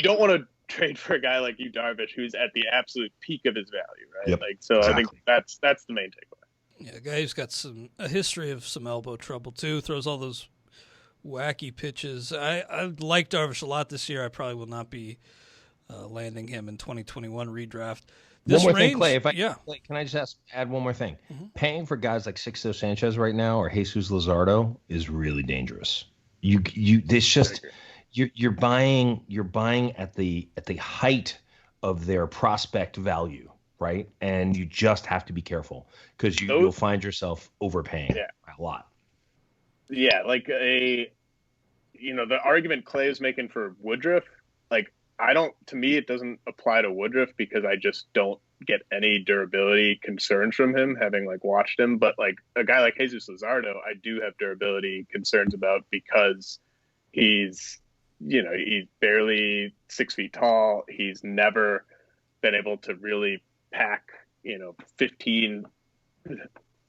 don't want to trade for a guy like Darvish, who's at the absolute peak of his value, right? Yep, like, so exactly. I think that's the main takeaway. Yeah, a guy who's got a history of some elbow trouble too, throws all those wacky pitches. I like Darvish a lot this year. I probably will not be landing him in 2021 redraft. One more thing, Clay. Can I just add one more thing? Mm-hmm. Paying for guys like Sixto Sanchez right now or Jesus Luzardo is really dangerous. You're buying at the height of their prospect value, right? And you just have to be careful because you'll find yourself overpaying a lot. Yeah, like the argument Clay is making for Woodruff, like, to me, it doesn't apply to Woodruff because I just don't get any durability concerns from him, having like watched him. But like a guy like Jesus Luzardo, I do have durability concerns about because he's barely 6 feet tall. He's never been able to really pack, 15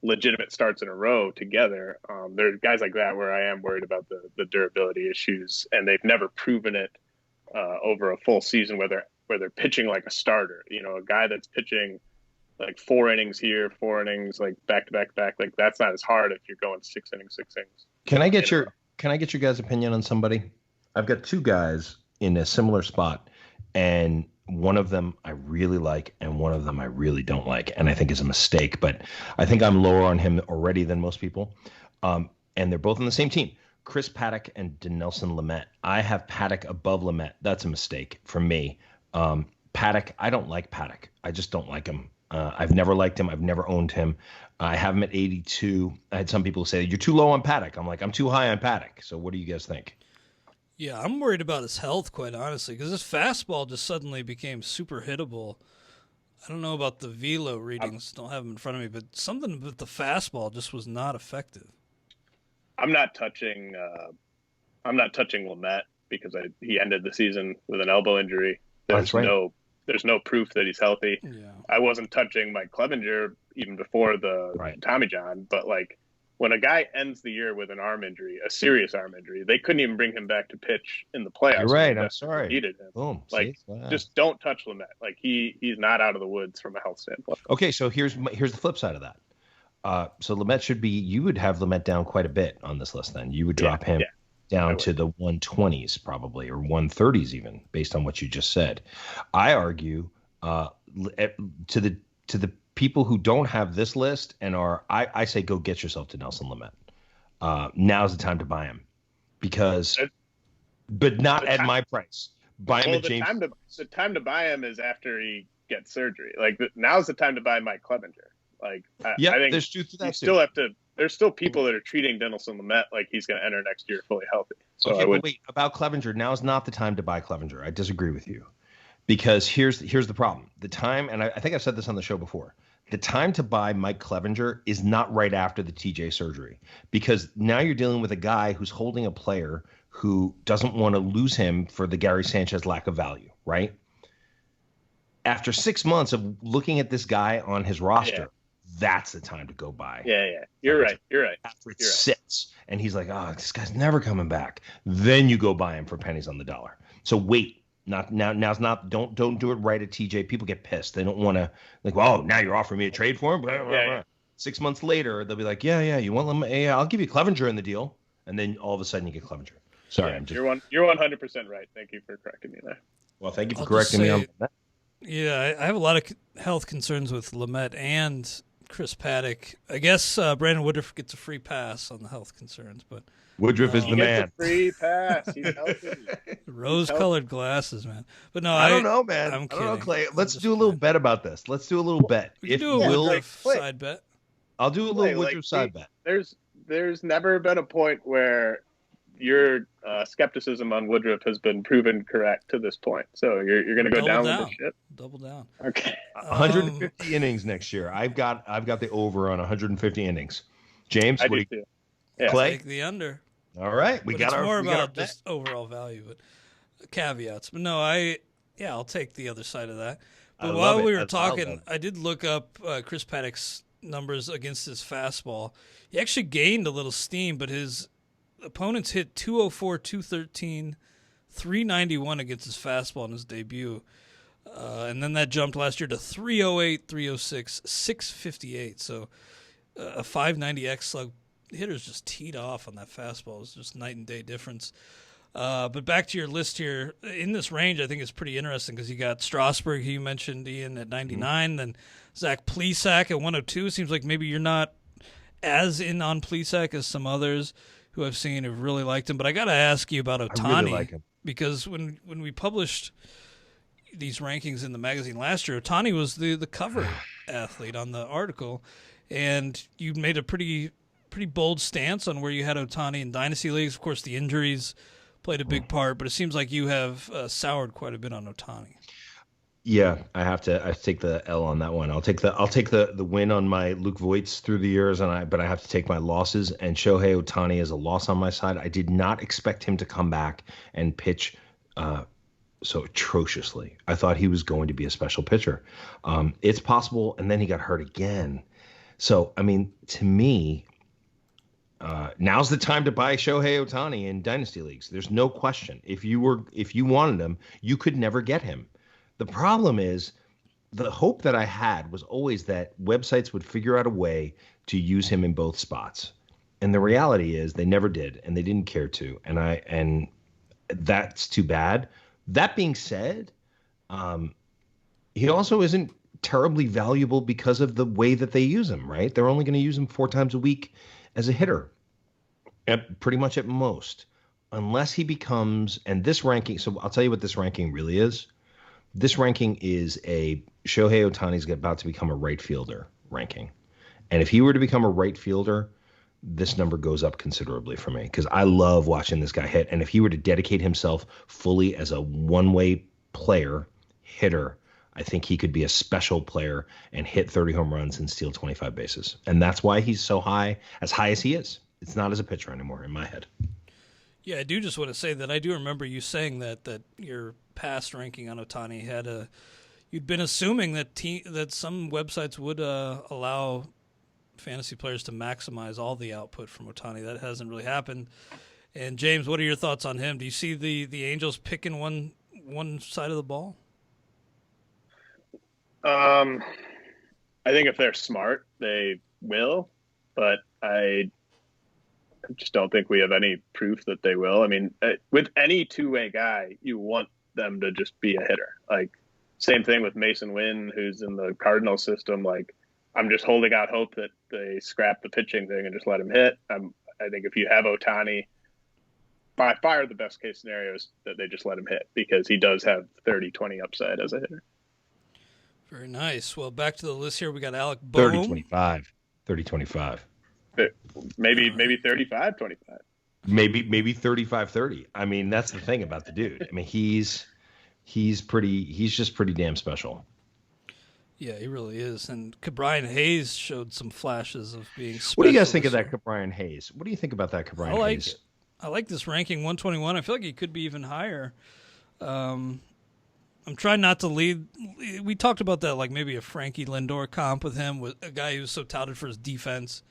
legitimate starts in a row together. There are guys like that where I am worried about the durability issues, and they've never proven it over a full season where they're pitching like a starter. A guy that's pitching like 4 innings here, 4 innings, like back to back to back. Like, that's not as hard if you're going 6 innings. Can I get your guys' opinion on somebody? I've got 2 guys in a similar spot, and one of them I really like, and one of them I really don't like, and I think is a mistake. But I think I'm lower on him already than most people. And they're both on the same team. Chris Paddock and Dinelson Lamet. I have Paddock above Lamet. That's a mistake for me. Paddock, I don't like Paddock. I just don't like him. I've never liked him. I've never owned him. I have him at 82. I had some people say, you're too low on Paddock. I'm like, I'm too high on Paddock. So what do you guys think? Yeah, I'm worried about his health, quite honestly, because his fastball just suddenly became super hittable. I don't know about the velo readings. Don't have them in front of me, but something with the fastball just was not effective. I'm not touching Lamet because he ended the season with an elbow injury. There's no proof that he's healthy. Yeah. I wasn't touching Mike Clevenger even before the Tommy John, but like when a guy ends the year with an arm injury, a serious arm injury, they couldn't even bring him back to pitch in the playoffs. You're right. I'm sorry. Needed him. Boom. Like, just don't touch Lamet. Like he's not out of the woods from a health standpoint. Okay, so here's the flip side of that. So Lamet you would have Lamet down quite a bit on this list. Then you would drop him down to the 120s probably, or 130s even, based on what you just said. I argue to the people who don't have this list and I say go get yourself to Dinelson Lamet. Now's the time to buy him, but not at my price. Buy him at James. The time to buy him is after he gets surgery. Like now's the time to buy Mike Clevenger. Like I think there's truth to that. Still have to. There's still people that are treating Dinelson Lamet like he's going to enter next year fully healthy. So okay, but wait, about Clevenger. Now is not the time to buy Clevenger. I disagree with you, because here's the problem. The time, and I think I've said this on the show before. The time to buy Mike Clevenger is not right after the TJ surgery, because now you're dealing with a guy who's holding a player who doesn't want to lose him for the Gary Sanchez lack of value, right? After 6 months of looking at this guy on his roster, that's the time to go buy. Yeah. You're right. After it sits and he's like, oh, this guy's never coming back. Then you go buy him for pennies on the dollar. So wait. Not now. Now's not. Don't do it right at TJ. People get pissed. They don't want to like. Well, now you're offering me a trade for him. Blah, blah, blah. 6 months later, they'll be like, yeah. You want them? Yeah, I'll give you Clevenger in the deal. And then all of a sudden, you get Clevenger. Sorry, you're 100% right. Thank you for correcting me there. Well, thank you for correcting me on that. Yeah, I have a lot of health concerns with Lamet and Chris Paddock. I guess Brandon Woodruff gets a free pass on the health concerns, but Woodruff is the man. Gets a free pass. He's healthy. Rose-colored glasses, man. But no, I don't know, man. I'm I don't know, kidding. Clay. Let's do a little bet about this. Let's do a little bet. We can do a Woodruff side bet. I'll do a little Woodruff side bet. There's never been a point where your skepticism on Woodruff has been proven correct to this point. So you're going to go down with the ship. Double down. Okay. 150 innings next year. I've got the over on 150 innings. James, I do too. Yeah. Clay? Take the under. All right, it's more about just overall value, but caveats. But no, I'll take the other side of that. But while we were talking, I did look up Chris Paddock's numbers against his fastball. He actually gained a little steam, but his opponents hit 204, 213, 391 against his fastball in his debut. And then that jumped last year to 308, 306, 658. So a 590 X slug. Hitters just teed off on that fastball. It was just night and day difference. But back to your list here. In this range, I think it's pretty interesting because you got Strasburg, who you mentioned, Ian, at 99, then Zach Plesac at 102. Seems like maybe you're not as in on Plesac as some others who I've seen have really liked him. But I got to ask you about Ohtani. I really like him. Because when we published these rankings in the magazine last year, Ohtani was the cover athlete on the article, and you made a pretty bold stance on where you had Ohtani in dynasty leagues. Of course, the injuries played a big part, but it seems like you have soured quite a bit on Ohtani. Yeah, I take the L on that one. I'll take the win on my Luke Voits through the years, but I have to take my losses. And Shohei Ohtani is a loss on my side. I did not expect him to come back and pitch so atrociously. I thought he was going to be a special pitcher. It's possible, and then he got hurt again. So I mean, to me. Now's the time to buy Shohei Ohtani in dynasty leagues. There's no question. If you wanted him, you could never get him. The problem is the hope that I had was always that websites would figure out a way to use him in both spots. And the reality is they never did, and they didn't care to. And that's too bad. That being said, he also isn't terribly valuable because of the way that they use him, right? They're only going to use him 4 times a week as a hitter. pretty much at most, unless he becomes, and this ranking, so I'll tell you what this ranking really is. This ranking is a Shohei Ohtani's about to become a right fielder ranking. And if he were to become a right fielder, this number goes up considerably for me because I love watching this guy hit. And if he were to dedicate himself fully as a one-way player, hitter, I think he could be a special player and hit 30 home runs and steal 25 bases. And that's why he's so high as he is. It's not as a pitcher anymore in my head. Yeah, I do just want to say that I do remember you saying that your past ranking on Ohtani had you'd been assuming that that some websites would allow fantasy players to maximize all the output from Ohtani. That hasn't really happened. And James, what are your thoughts on him? Do you see the Angels picking one side of the ball? I think if they're smart, they will, but I just don't think we have any proof that they will. I mean, with any two-way guy, you want them to just be a hitter. Like, same thing with Mason Wynn, who's in the Cardinal system. Like, I'm just holding out hope that they scrap the pitching thing and just let him hit. I think if you have Ohtani, by far the best case scenario is that they just let him hit because he does have 30-20 upside as a hitter. Very nice. Well, back to the list here. We got Alec Bohm. 30-25. 30-25. Maybe 35-25. Maybe 35-30. I mean, that's the thing about the dude. I mean, he's just pretty damn special. Yeah, he really is. And Brian Hayes showed some flashes of being special. What do you guys think of that, Brian Hayes? What do you think about that, Brian Hayes? I like this ranking, 121. I feel like he could be even higher. I'm trying not to lead. We talked about that, like maybe a Frankie Lindor comp with him, with a guy who's so touted for his defense.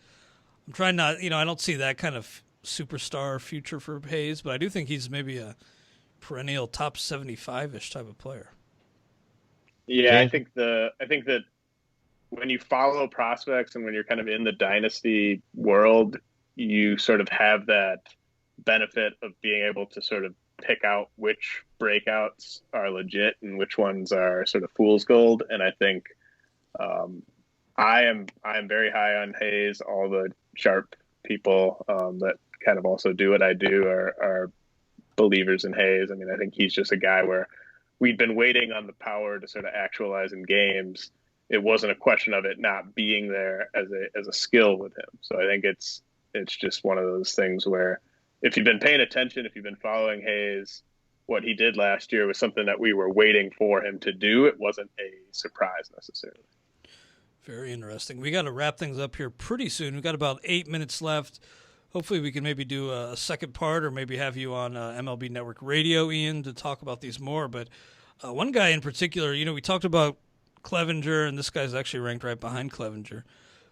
I'm trying not, I don't see that kind of superstar future for Hayes, but I do think he's maybe a perennial top 75-ish type of player. Yeah, I think that when you follow prospects and when you're kind of in the dynasty world, you sort of have that benefit of being able to sort of pick out which breakouts are legit and which ones are sort of fool's gold. And I think I am very high on Hayes. All the sharp people that kind of also do what I do are believers in Hayes. I mean, I think he's just a guy where we'd been waiting on the power to sort of actualize in games. It wasn't a question of it not being there as a skill with him. So I think it's just one of those things where if you've been paying attention, if you've been following Hayes, what he did last year was something that we were waiting for him to do. It wasn't a surprise necessarily. Very interesting. We got to wrap things up here pretty soon. We've got about 8 minutes left. Hopefully we can maybe do a second part or maybe have you on MLB Network Radio, Ian, to talk about these more. But one guy in particular, we talked about Clevenger, and this guy's actually ranked right behind Clevenger.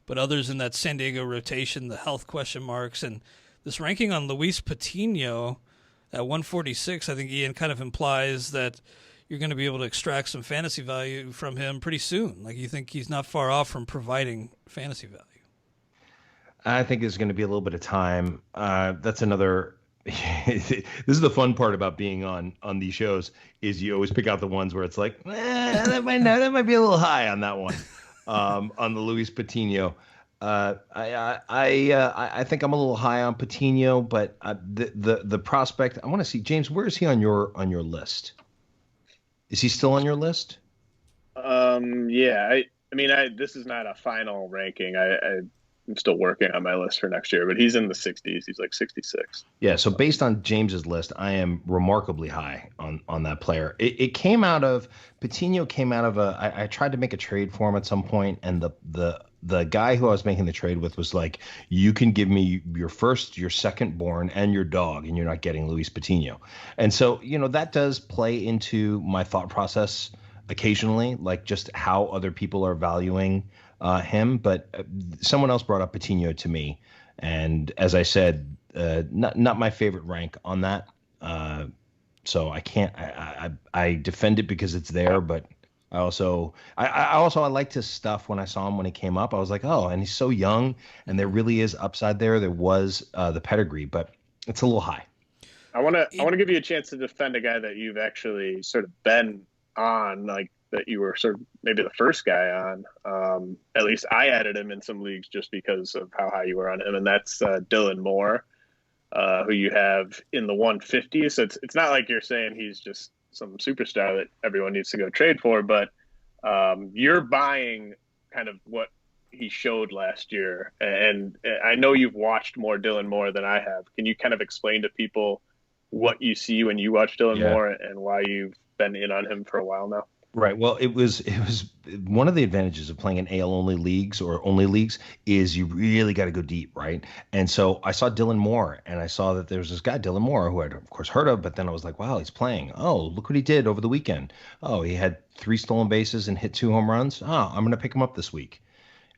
But others in that San Diego rotation, the health question marks, and this ranking on Luis Patino at 146, I think Ian kind of implies that you're going to be able to extract some fantasy value from him pretty soon. Like, you think he's not far off from providing fantasy value. I think there's going to be a little bit of time. That's another. This is the fun part about being on these shows is you always pick out the ones where it's like, that might be a little high on that one, on the Luis Patino. I think I'm a little high on Patino, but the prospect. I want to see, James. Where is he on your list? Is he still on your list? Yeah. I mean, this is not a final ranking. I'm still working on my list for next year, but he's in the 60s. He's like 66. Yeah, so based on James's list, I am remarkably high on that player. It came out of Patino came out of I tried to make a trade for him at some point, and the guy who I was making the trade with was like, you can give me your first, your second born, and your dog, and you're not getting Luis Patino. And so, that does play into my thought process occasionally, like just how other people are valuing him. But someone else brought up Patino to me, and as I said, not my favorite rank on that. So I can't. I defend it because it's there, but I also liked his stuff when I saw him when he came up. I was like, oh, and he's so young, and there really is upside there. There was the pedigree, but it's a little high. I want to give you a chance to defend a guy that you've actually sort of been on, like that you were sort of maybe the first guy on. At least I added him in some leagues just because of how high you were on him, and that's Dylan Moore. who you have in the 150s. So it's not like you're saying he's just some superstar that everyone needs to go trade for, but you're buying kind of what he showed last year. And I know you've watched more Dylan Moore than I have. Can you kind of explain to people what you see when you watch Dylan Moore and why you've been in on him for a while now? Right. Well, it was one of the advantages of playing in AL only leagues or only leagues is you really got to go deep, right? And so I saw Dylan Moore, and I saw that there was this guy Dylan Moore who I'd of course heard of, but then I was like, wow, he's playing. Oh, look what he did over the weekend. Oh, he had 3 stolen bases and hit 2 home runs. Oh, I'm going to pick him up this week.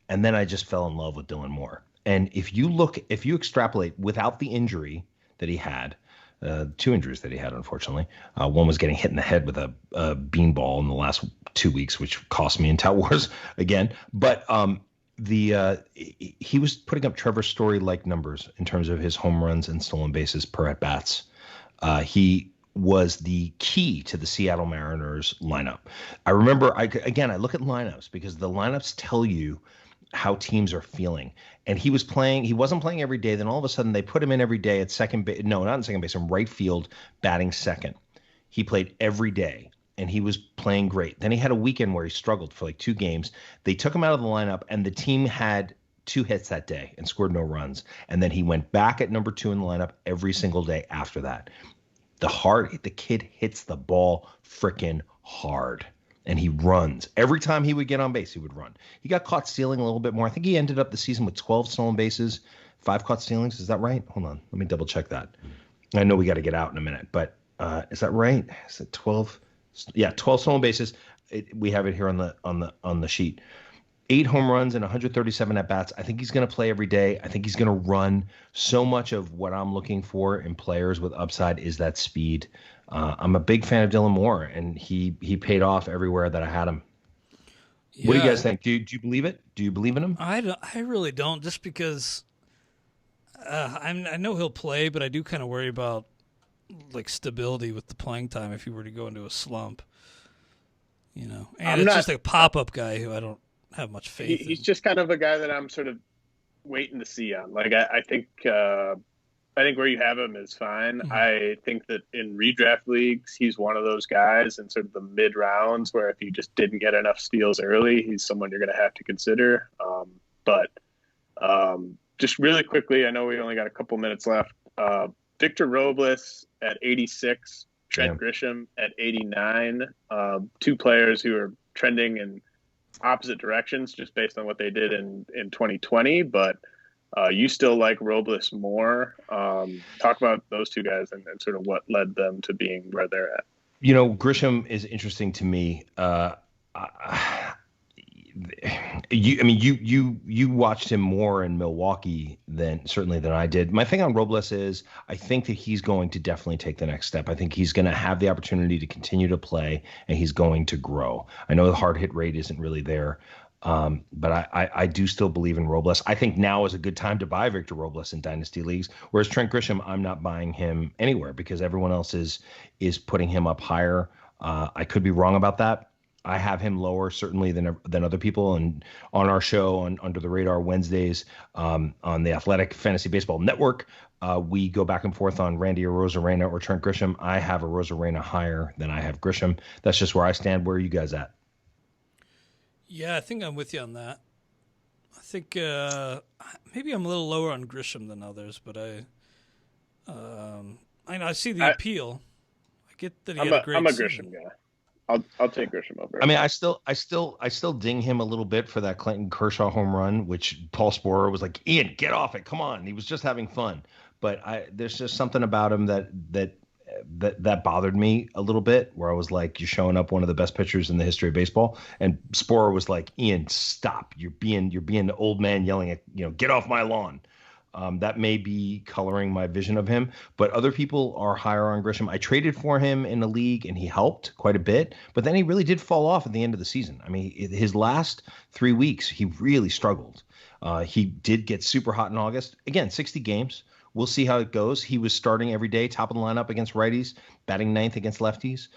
And then I just fell in love with Dylan Moore. And if you extrapolate without the injury that he had, 2 injuries that he had, unfortunately. One was getting hit in the head with a beanball in the last 2 weeks, which cost me in Tout Wars again. But he was putting up Trevor Story-like numbers in terms of his home runs and stolen bases per at-bats. He was the key to the Seattle Mariners lineup. I remember, I look at lineups because the lineups tell you how teams are feeling. And he wasn't playing every day. Then all of a sudden they put him in every day at second base. No, not in second base, in right field, batting second. He played every day and he was playing great. Then he had a weekend where he struggled for like 2 games. They took him out of the lineup and the team had 2 hits that day and scored no runs. And then he went back at number 2 in the lineup every single day after that. The kid hits the ball freaking hard. And he runs. Every time he would get on base, he would run. He got caught stealing a little bit more. I think he ended up the season with 12 stolen bases, 5 caught stealings. Is that right? Hold on. Let me double check that. I know we got to get out in a minute, but is that right? Is it 12? Yeah, 12 stolen bases. We have it here on the sheet. 8 home runs and 137 at-bats. I think he's going to play every day. I think he's going to run. So much of what I'm looking for in players with upside is that speed. I'm a big fan of Dylan Moore, and he paid off everywhere that I had him. Yeah. What do you guys think? Do you believe it? Do you believe in him? I really don't, just because I know he'll play, but I do kind of worry about like stability with the playing time if he were to go into a slump. And it's just a pop-up guy who I don't have much faith in. He's just kind of a guy that I'm sort of waiting to see on. Like I think where you have him is fine. Mm-hmm. I think that in redraft leagues, he's one of those guys in sort of the mid rounds where if you just didn't get enough steals early, he's someone you're going to have to consider. But just really quickly, I know we only got a couple minutes left. Victor Robles at 86, Trent Grisham at 89, 2 players who are trending in opposite directions just based on what they did in 2020, but you still like Robles more. Talk about those 2 guys and sort of what led them to being where they're at. Grisham is interesting to me. You watched him more in Milwaukee than I did. My thing on Robles is I think that he's going to definitely take the next step. I think he's going to have the opportunity to continue to play, and he's going to grow. I know the hard hit rate isn't really there. But I do still believe in Robles. I think now is a good time to buy Victor Robles in dynasty leagues. Whereas Trent Grisham, I'm not buying him anywhere because everyone else is putting him up higher. I could be wrong about that. I have him lower certainly than other people. And on our show on Under the Radar Wednesdays on the Athletic Fantasy Baseball Network, we go back and forth on Randy Arozarena or Trent Grisham. I have Arozarena higher than I have Grisham. That's just where I stand. Where are you guys at? Yeah, I think I'm with you on that. I think maybe I'm a little lower on Grisham than others, but I see the appeal. I get that he had a great season. Grisham guy. I'll take Grisham over. I mean, I still ding him a little bit for that Clayton Kershaw home run, which Paul Sporer was like, Ian, get off it, come on. He was just having fun, but there's just something about him that bothered me a little bit, where I was like, you're showing up one of the best pitchers in the history of baseball, and Sporer was like, Ian, stop. You're being the old man yelling at get off my lawn. That may be coloring my vision of him, but other people are higher on Grisham. I traded for him in the league and he helped quite a bit, but then he really did fall off at the end of the season. I mean, his last 3 weeks, he really struggled. He did get super hot in August. Again, 60 games. We'll see how it goes. He was starting every day, top of the lineup against righties, batting ninth against lefties.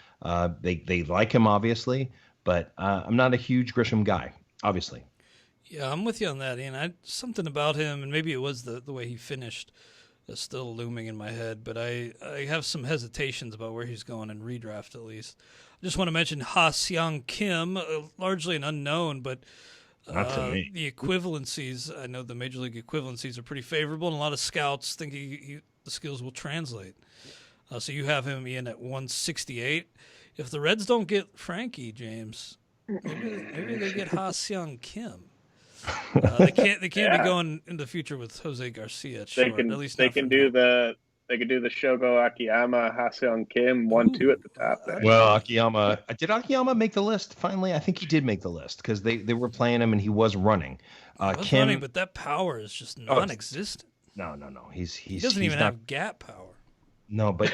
They like him, obviously, but I'm not a huge Grisham guy, obviously. Yeah, I'm with you on that, Ian. Something about him, and maybe it was the way he finished, is still looming in my head, but I have some hesitations about where he's going in redraft at least. I just want to mention Ha-Seong Kim, largely an unknown, but Not to me. the equivalencies, I know the Major League equivalencies are pretty favorable, and a lot of scouts think the skills will translate. So you have him, Ian, at 168. If the Reds don't get Frankie, James, maybe they get Ha-Seong Kim. They can't be going in the future with Jose Garcia at short. They can do the Shogo Akiyama, Ha-Seong Kim 1-2 at the top there. Well, did Akiyama make the list finally? I think he did make the list because they were playing him and he was running. Kim, running, but that power is just non-existent. No. He doesn't even have gap power. No, but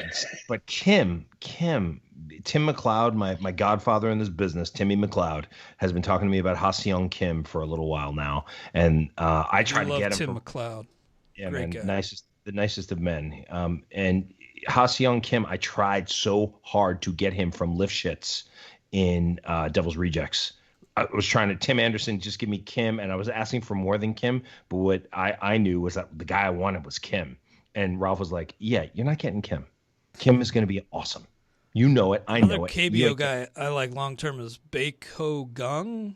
Tim McLeod, my godfather in this business, Timmy McLeod, has been talking to me about Ha-Seong Kim for a little while now, and I tried to get him. Tim McLeod. Yeah, great man, guy. the nicest of men. And Ha-Seong Kim, I tried so hard to get him from Lifshitz in Devil's Rejects. I was trying to Tim Anderson, just give me Kim, and I was asking for more than Kim, but what I knew was that the guy I wanted was Kim. And Ralph was like, yeah, you're not getting Kim. Kim is going to be awesome. You know it. I know it. Another KBO guy I like long-term is Baeko Gung.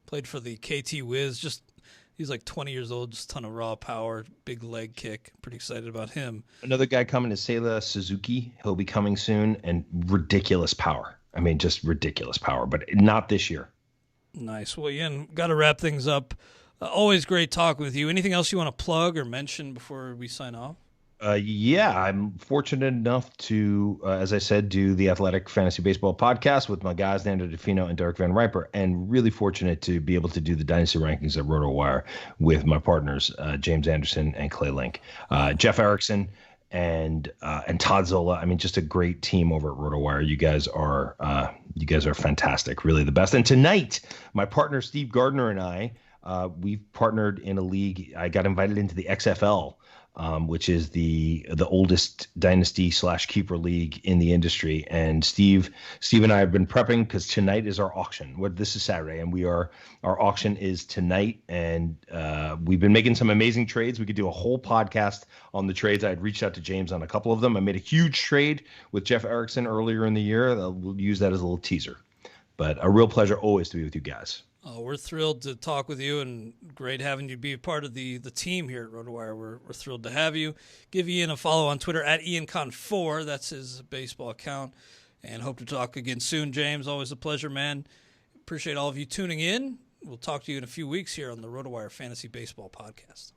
Played for the KT Wiz. He's like 20 years old, just a ton of raw power, big leg kick. Pretty excited about him. Another guy coming is Seiya Suzuki. He'll be coming soon, and ridiculous power. I mean, just ridiculous power, but not this year. Nice. Well, Ian, got to wrap things up. Always great talking with you. Anything else you want to plug or mention before we sign off? Yeah, I'm fortunate enough to, as I said, do the Athletic Fantasy Baseball podcast with my guys, Nando DeFino and Derek Van Riper, and really fortunate to be able to do the Dynasty Rankings at RotoWire with my partners, James Anderson and Clay Link, Jeff Erickson, and Todd Zola. I mean, just a great team over at RotoWire. You guys are fantastic, really the best. And tonight, my partner Steve Gardner and I, we've partnered in a league. I got invited into the XFL, which is the oldest dynasty / keeper league in the industry. And Steve and I have been prepping because tonight is our auction. This is Saturday, and our auction is tonight. And we've been making some amazing trades. We could do a whole podcast on the trades. I had reached out to James on a couple of them. I made a huge trade with Jeff Erickson earlier in the year. We'll use that as a little teaser. But a real pleasure always to be with you guys. We're thrilled to talk with you, and great having you be a part of the team here at RotoWire. We're thrilled to have you. Give Ian a follow on Twitter at Ian Kahn 4. That's his baseball account. And hope to talk again soon, James. Always a pleasure, man. Appreciate all of you tuning in. We'll talk to you in a few weeks here on the RotoWire Fantasy Baseball Podcast.